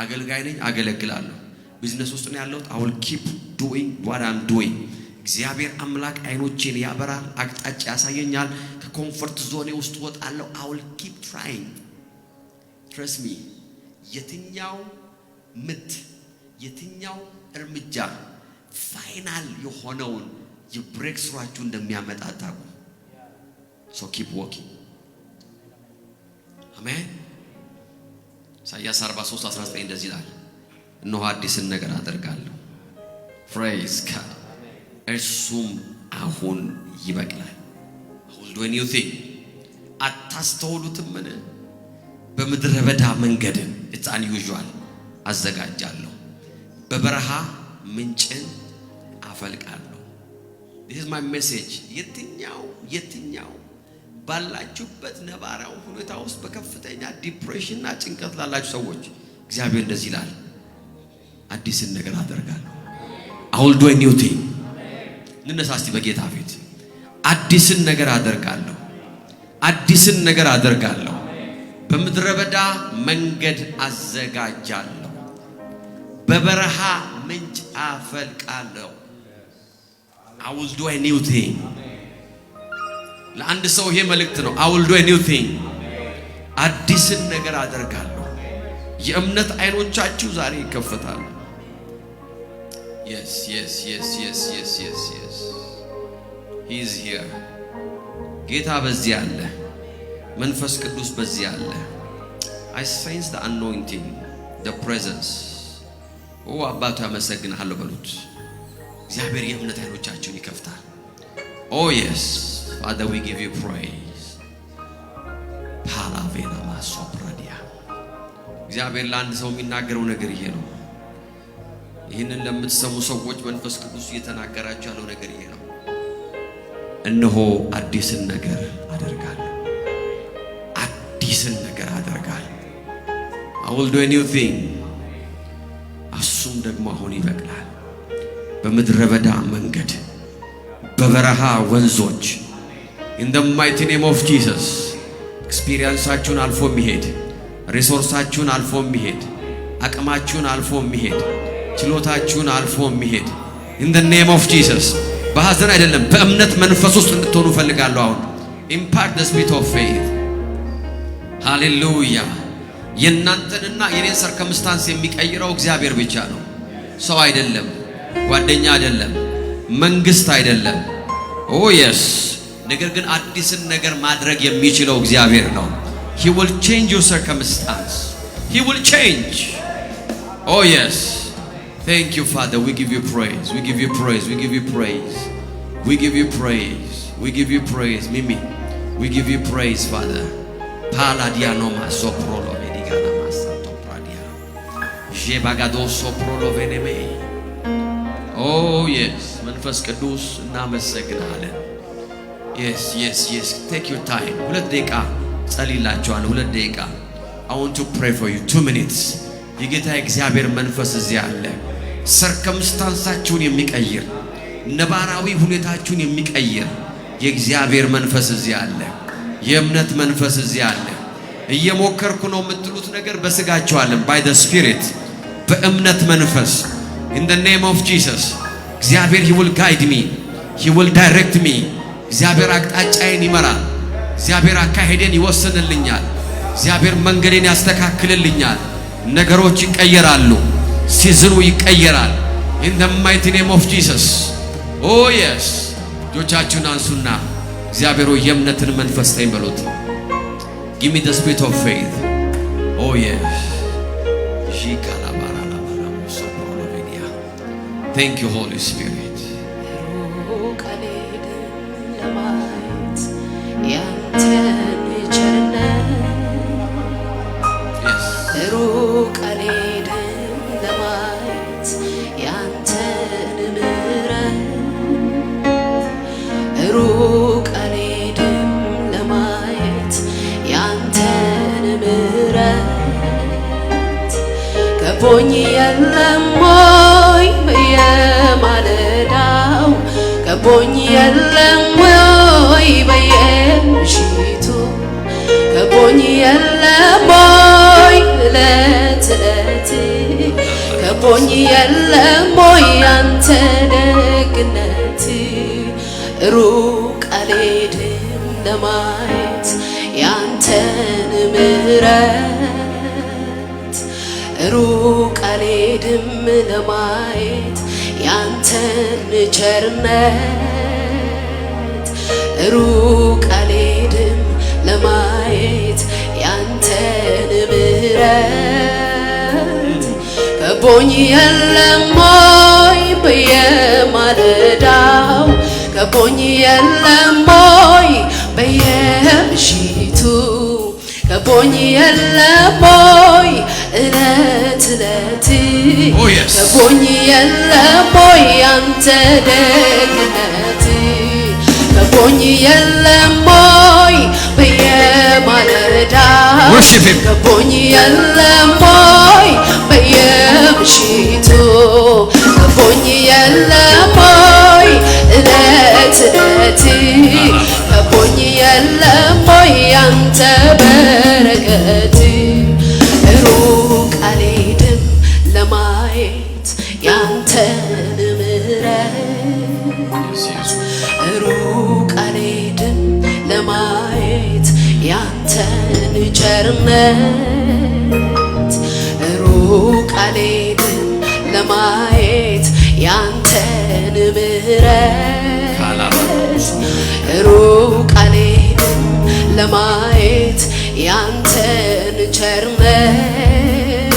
አገልጋይ ነኝ አገለግላለሁ ቢዝነስ ውስጥ ነው ያለሁት I will keep doing what I'm doing እግዚአብሔር አምላክ አይኖቼን ያበራል አቅጣጫ ያሳየኛል ከኮምፎርት ዞኔ ውስጥ ወጣለሁ I will keep trying Trust me የትኛው ምት የትኛው እርምጃ ፋይናል የሆነውን የብሬክ ስራችሁ እንደሚያመጣ ታውቁ So keep walking Amen ኢሳይያስ 43:19 እንደዚህ ይላል እነሆ አዲስን ነገር አደርጋለሁ Praise God እርሱም አሁን ይበቅላል I will do a new thing አታስተውሉትምን በምድረ በዳ መንገድን It's unusual አዘጋጃለሁ በበረሃ ምንጭን አፈልቃለሁ This is my message የትኛው ባላችሁበት ነባራው ሁኔታ ውስጥ በከፍተኛ ዲፕሬሽን እና ጭንቀት ላላችሁ ሰዎች እግዚአብሔር እንደዚህ ይላል አዲስን ነገር አደርጋለሁ I will do a new thing ንነሳስቲ በጌታ ፊት አዲስን ነገር አደርጋለሁ በምድረ በዳ መንገድ አዘጋጃለሁ በበረሃ ምንጭ አፈልቃለሁ I will do a new thing ለአንድ ሰው ይሄ መልእክት ነው I will do a new thing አዲስን ነገር አደርጋለሁ የእምነት አይኖቻችሁ ዛሬ ይከፈታሉ Yes He is here ጌታ በዚህ አለ መንፈስ ቅዱስ በዚህ አለ I sense the anointing the presence አባቱ ያመሰግናለሁ በሉት እግዚአብሔር የእምነት አይኖቻችሁን ይከፍታል Oh yes Father we give you praise Palavena masopradia እግዚአብሔር ለአንድ ሰው የሚናገረው ነገር ይሄ ነው ይህንን ለምትሰሙ ሰዎች መንፈስ ቅዱስ እየተናገራችሁ ያለው ነገር ይሄ ነው እነሆ አዲስን ነገር አደርጋለሁ I will do a new thing እሱም ደግሞ አሁን ይበቅላል በምድረ በዳ መንገድ በበረሃ ወንዞች In the mighty name of Jesus experienceaችሁን አልፎ የሚሄድ ሪሶርሳችሁን አልፎ የሚሄድ አቅማችሁን አልፎ የሚሄድ ችሎታችሁን አልፎ የሚሄድ In the name of Jesus በሐዘን አይደለም በእምነት መንፈስ ውስጥ እንድትሆኑ ፈልጋለሁ አሁን Impart the spirit of faith Hallelujah የናንተንና የኔን ሰርከምስታንስ የሚቀይረው እግዚአብሔር ብቻ ነው ሰው አይደለም ጓደኛ አይደለም መንግስት አይደለም Oh yes ነገር ግን አዲስን ነገር ማድረግ የሚችለው እግዚአብሔር ነው He will change your circumstance He will change Oh yes Thank you Father we give you praise We give you praise Mimi we give you praise Father Paladiano masoprolo medigana masanto pradia Jebagado soprolo veneme Oh yes መንፈስ ቅዱስ እናመሰግናለን Yes take your time 2 ደቂቃ ጸልይላችኋለሁ 2 ደቂቃ I want to pray for you 2 minutes የጌታ እግዚአብሔር መንፈስ እዚህ አለ ሰርከምስታንሳችሁን የሚቀይር ነባራዊ ሁኔታችሁን የሚቀይር የእግዚአብሔር መንፈስ እዚህ አለ የእምነት መንፈስ እዚህ አለ እየሞከርኩ ነው የምትሉት ነገር በስጋችሁ አለ by the spirit በእምነት መንፈስ in the name of Jesus እግዚአብሔር he will guide me, he will direct me እግዚአብሔር አቅጣጫዬን ይመራል። እግዚአብሔር አካሄዴን ይወስንልኛል። እግዚአብሔር መንገዴን ያስተካክልልኛል። ነገሮች ይቀየራሉ። ሲዝኑ ይቀየራል። in the mighty name of Jesus oh yes እጆቻችሁን አንሱና እግዚአብሔር ሆይ የእምነትን መንፈስ ስጠኝ በሉት። give me the spirit of faith oh yes thank you Holy Spirit ከቦኝ የለም ወይ በየማለዳው ከቦኝ የለም ወይ በየምሽቱ ከቦኝ የለም ወይ ዕለት ዕለት ከቦኝ የለም ወይ አንተ ደግነት ሩቅ አልሄድም ለማየት ያንተን ምሕረት ሩቅ አልሄድም ለማየት ያንተን ቸርነት ሩቅ አልሄድም ለማየት ያንተን ምሕረት ከቦኝ የለም ወይ በየማለዳው ከቦኝ የለም ወይ በየምሽቱ ከቦኝ የለም ወይ ዕለት ዕለት ከቦኝ የለም ወይ አንተ ደግነት ከቦኝ የለም ወይ በየማለዳው ከቦኝ የለም ወይ በየምሽቱ ከቦኝ የለም ወይ ዕለት ዕለት ከቦኝ የለም ወይ አንተ በረከት ሩቅ አልሄድም ለማየት ያንተን ምሕረት ሩቅ አልሄድም ለማየት ያንተን ቸርነት ሩቅ አልሄድም ለማየት ያንተን ምሕረት ሩቅ አልሄድም ለማየት ያንተን ቸርነት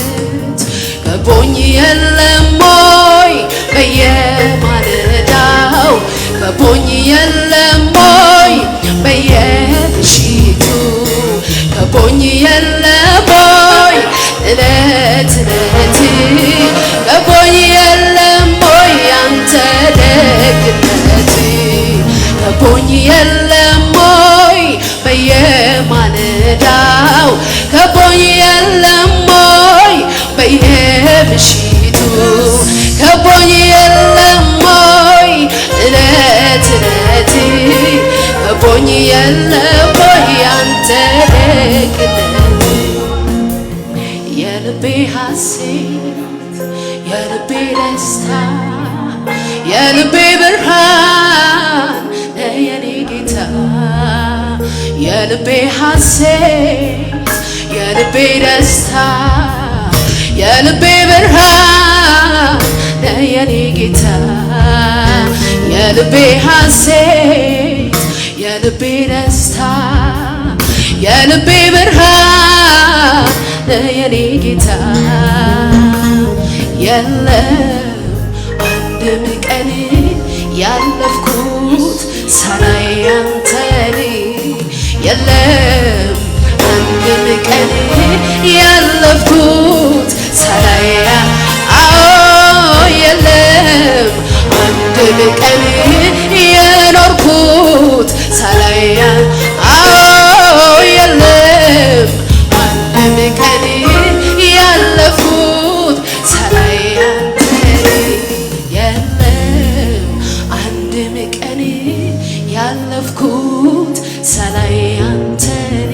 ከቦኝ የለም ወይ በየማለዳው ከቦኝ የለም ወይ በየምሽቱ ከቦኝ የለም ወይ ዕለት ዕለት ከቦኝ የለም ወይ አንተ ደግነት ከቦኝ የለም ወይ በየማለዳው ከቦኝ የለም ወይ በየምሽቱ ከቦኝ የለም ወይ ዕለት ዕለት ከቦኝ የለም ወይ አንተ ደግነት የልቤ ሐሴት የልቤ ደስታ የልቤ ብርሃን የኔ ጌታ የልቤ ሐሴት የልቤ ደስታ የልቤ ብርሃን የኔ ጌታ የልቤ ሐሴት የልቤ ደስታ የልቤ ብርሃን የኔ ጌታ የለም አንድም ቀን ያለፍኩት ሳላይ አንተን የለም አንድም ቀን ያለፍኩት ሳላይ የለም አንድም ቀን የኖርኩት ሳላይ የለም አንድም ቀን ያለፍኩት ሳላይ የለም አንድም ቀን ያለፍኩት ሳላይ አንተን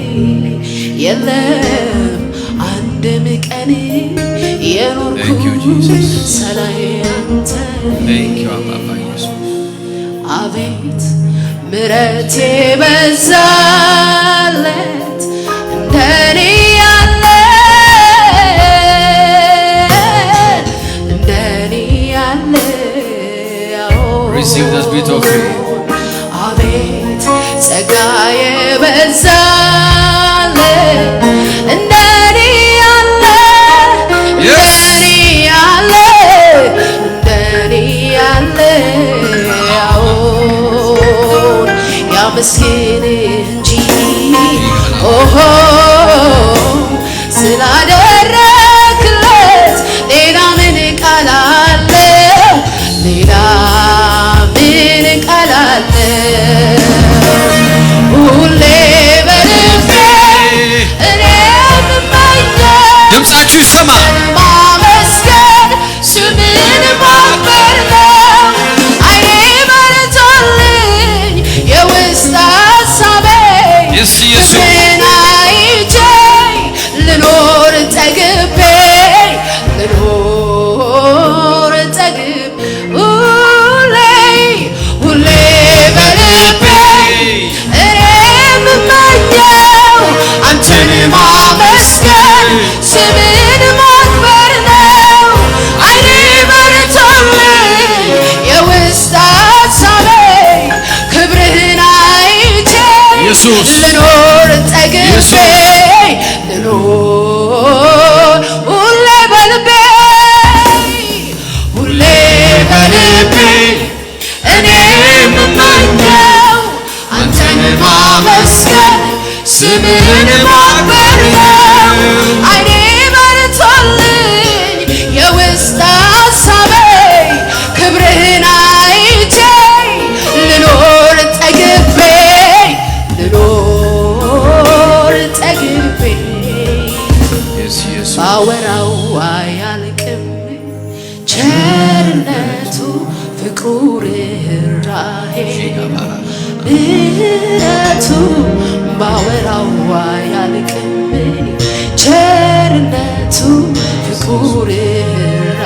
የለም አንድም ቀን የኖርኩት ሰላዬ አንተ አቤት ምሕረት የበዛለት እንደኔ ያለ Receive the spirit of faith. አቤት ጸጋ የበዛለት እንደኔ ያለ ያመስግንህ እንጂ ስላደረክለት ሌላ ምን ቃል አለው? ሌላ ምን ቃል አለው? ሁሌ በልቤ እኔ የምመኘው ድምፃችሁ ይሰማ ማመስገን ስምህን ማክበር ነው። ዓይኔ በርቶልኝ የውስጥ ሐሳቤ ስምህን አይቼ ልኖር ጠግቤ ሁሌ በልቤ እኔ የምመኘው አንተን ማመስገን ስምህን ማክበር ነው። ዓይኔ በርቶልኝ የውስጥ ሐሳቤ ክብርህን አይቼ ልኖር ጠግቤ ሁሌ በልቤ እኔ የምመኘው አንተን ማመስገን ስምህን ማክበር ነው። ዓይኔ በርቶልኝ የውስጥ ሐሳቤ ክብርህን አይቼ ልኖር ጠግቤ ባወራው አያልቅም ቸርነቱ ፍቅሩ ርኅራኄ ምሕረቱ ባወራው አያልቅም ቸርነቱ ፍቅሩ ርኅራኄው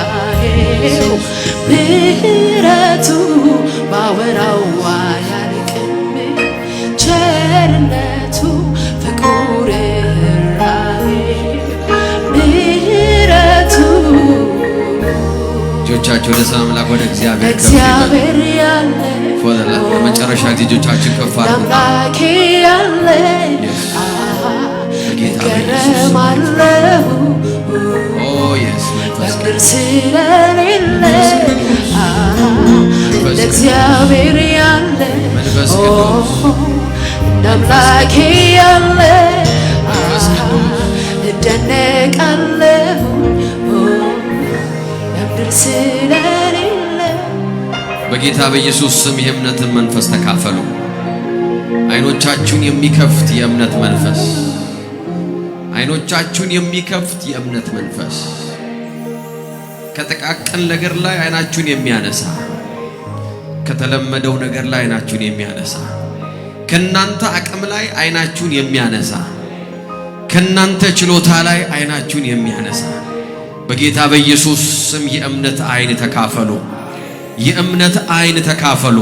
ምሕረቱ ባወራው አያልቅም ቸርነቱ ፍቅሩ እጆቻችሁ ለሰላም ላክ ወደ እግዚአብሔር ያለ ለመጨረሻ ጊዜ እጆቻችን ከፍ አምላኬ ያለ እገረማለሁ ምድር ስለሌለ ለእግዚአብሔር ያለ አምላኬ ያለ እደነቃለሁ በጌታ በኢየሱስ ስም የእምነትን መንፈስ ተካፈሉ። አይኖቻችሁን የሚከፍት የእምነት መንፈስ፣ አይኖቻችሁን የሚከፍት የእምነት መንፈስ፣ ከጥቃቅን ነገር ላይ አይናችሁን የሚያነሳ፣ ከተለመደው ነገር ላይ አይናችሁን የሚያነሳ፣ ከናንተ አቅም ላይ አይናችሁን የሚያነሳ፣ ከናንተ ችሎታ ላይ አይናችሁን የሚያነሳ በጌታ በኢየሱስ ስም የእምነት አይን ተካፈሉ። የእምነት አይን ተካፈሉ።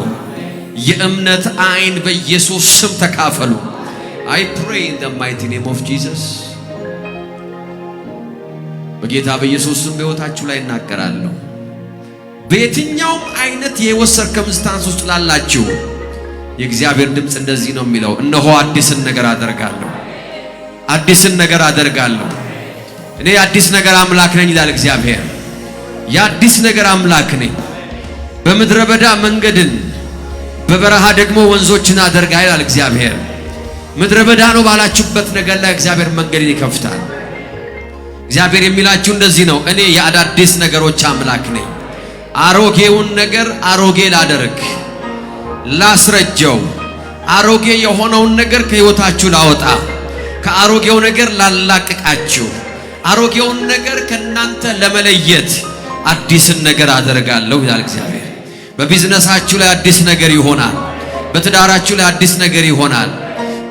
የእምነት አይን በኢየሱስ ስም ተካፈሉ። I pray in the mighty name of Jesus። በጌታ በኢየሱስ ስም በሕይወታችሁ ላይ እናገራለሁ። በየትኛውም አይነት የሕይወት ሰርከምስታንስ ውስጥ ላላችሁ የእግዚአብሔር ድምፅ እንደዚህ ነው የሚለው፣ እነሆ አዲስን ነገር አደርጋለሁ፣ አዲስን ነገር አደርጋለሁ። እኔ የአዲስ ነገር አምላክ ነኝ ይላል እግዚአብሔር። የአዲስ ነገር አምላክ ነኝ። በምድረ በዳ መንገድን በበረሃ ደግሞ ወንዞችን አደርጋ ይላል እግዚአብሔር። ምድረ በዳ ነው ባላችሁበት ነገር ላይ እግዚአብሔር መንገድን ይከፍታል። እግዚአብሔር የሚላችሁ እንደዚህ ነው፣ እኔ የአዳዲስ ነገሮች አምላክ ነኝ። አሮጌውን ነገር አሮጌ ላደርግ፣ ላስረጀው፣ አሮጌ የሆነውን ነገር ከሕይወታችሁ ላወጣ፣ ከአሮጌው ነገር ላላቅቃችሁ፣ አሮጌውን ነገር ከናንተ ለመለየት አዲስን ነገር አደርጋለሁ ይላል እግዚአብሔር። በቢዝነሳችሁ ላይ አዲስ ነገር ይሆናል። በትዳራችሁ ላይ አዲስ ነገር ይሆናል።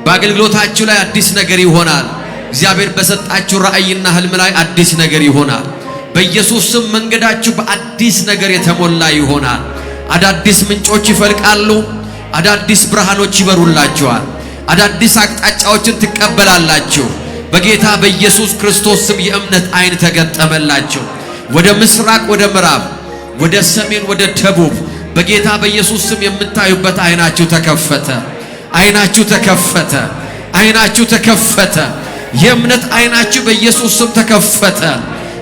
በአገልግሎታችሁ ላይ አዲስ ነገር ይሆናል። እግዚአብሔር በሰጣችሁ ራእይና ህልም ላይ አዲስ ነገር ይሆናል። በኢየሱስ ስም መንገዳችሁ በአዲስ ነገር የተሞላ ይሆናል። አዳዲስ ምንጮች ይፈልቃሉ። አዳዲስ ብርሃኖች ይበሩላችኋል። አዳዲስ አቅጣጫዎችን ትቀበላላችሁ። በጌታ በኢየሱስ ክርስቶስ ስም የእምነት አይን ተገጠመላችሁ። ወደ ምስራቅ፣ ወደ ምዕራብ፣ ወደ ሰሜን፣ ወደ ደቡብ በጌታ በኢየሱስ ስም የምታዩበት አይናችሁ ተከፈተ። አይናችሁ ተከፈተ። አይናችሁ ተከፈተ። የእምነት አይናችሁ በኢየሱስ ስም ተከፈተ።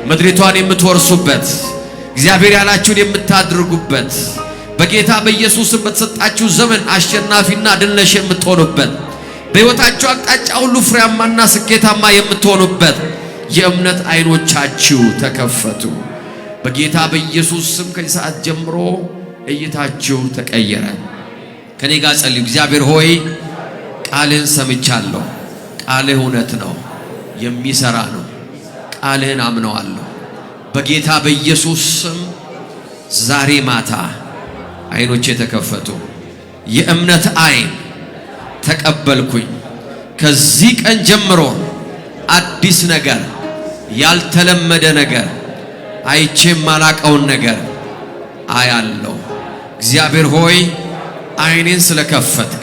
ምድሪቷን የምትወርሱበት እግዚአብሔር ያላችሁን የምታድርጉበት በጌታ በኢየሱስ ስም በተሰጣችሁ ዘመን አሸናፊና ድል ነሽ የምትሆኑበት በሕይወታችሁ አቅጣጫ ሁሉ ፍሬያማና ስኬታማ የምትሆኑበት የእምነት አይኖቻችሁ ተከፈቱ። በጌታ በኢየሱስ ስም ከዚህ ሰዓት ጀምሮ እይታችሁ ተቀየረ። ከኔ ጋር ጸልዩ። እግዚአብሔር ሆይ ቃልህን ሰምቻለሁ። ቃልህ እውነት ነው፣ የሚሰራ ነው። ቃልህን አምነዋለሁ። በጌታ በኢየሱስ ስም ዛሬ ማታ አይኖቼ ተከፈቱ። የእምነት አይን ተቀበልኩኝ። ከዚህ ቀን ጀምሮ አዲስ ነገር፣ ያልተለመደ ነገር፣ አይቼ ማላቀውን ነገር አያለው። እግዚአብሔር ሆይ አይኔን ስለከፈትክ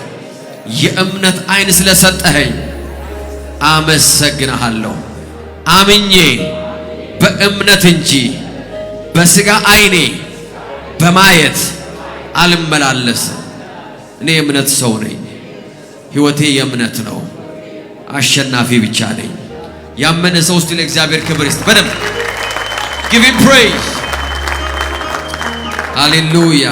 የእምነት አይን ስለሰጠኸኝ አመሰግንሃለሁ። አምኜ በእምነት እንጂ በስጋ አይኔ በማየት አልመላለስም። እኔ የእምነት ሰው ነኝ። ሕይወቴ የእምነት ነው። አሸናፊ ብቻ ነኝ። ያመነ ሰው ውስጥ ለእግዚአብሔር ክብር ይስጥ። በደንብ give him praise. ሃሌሉያ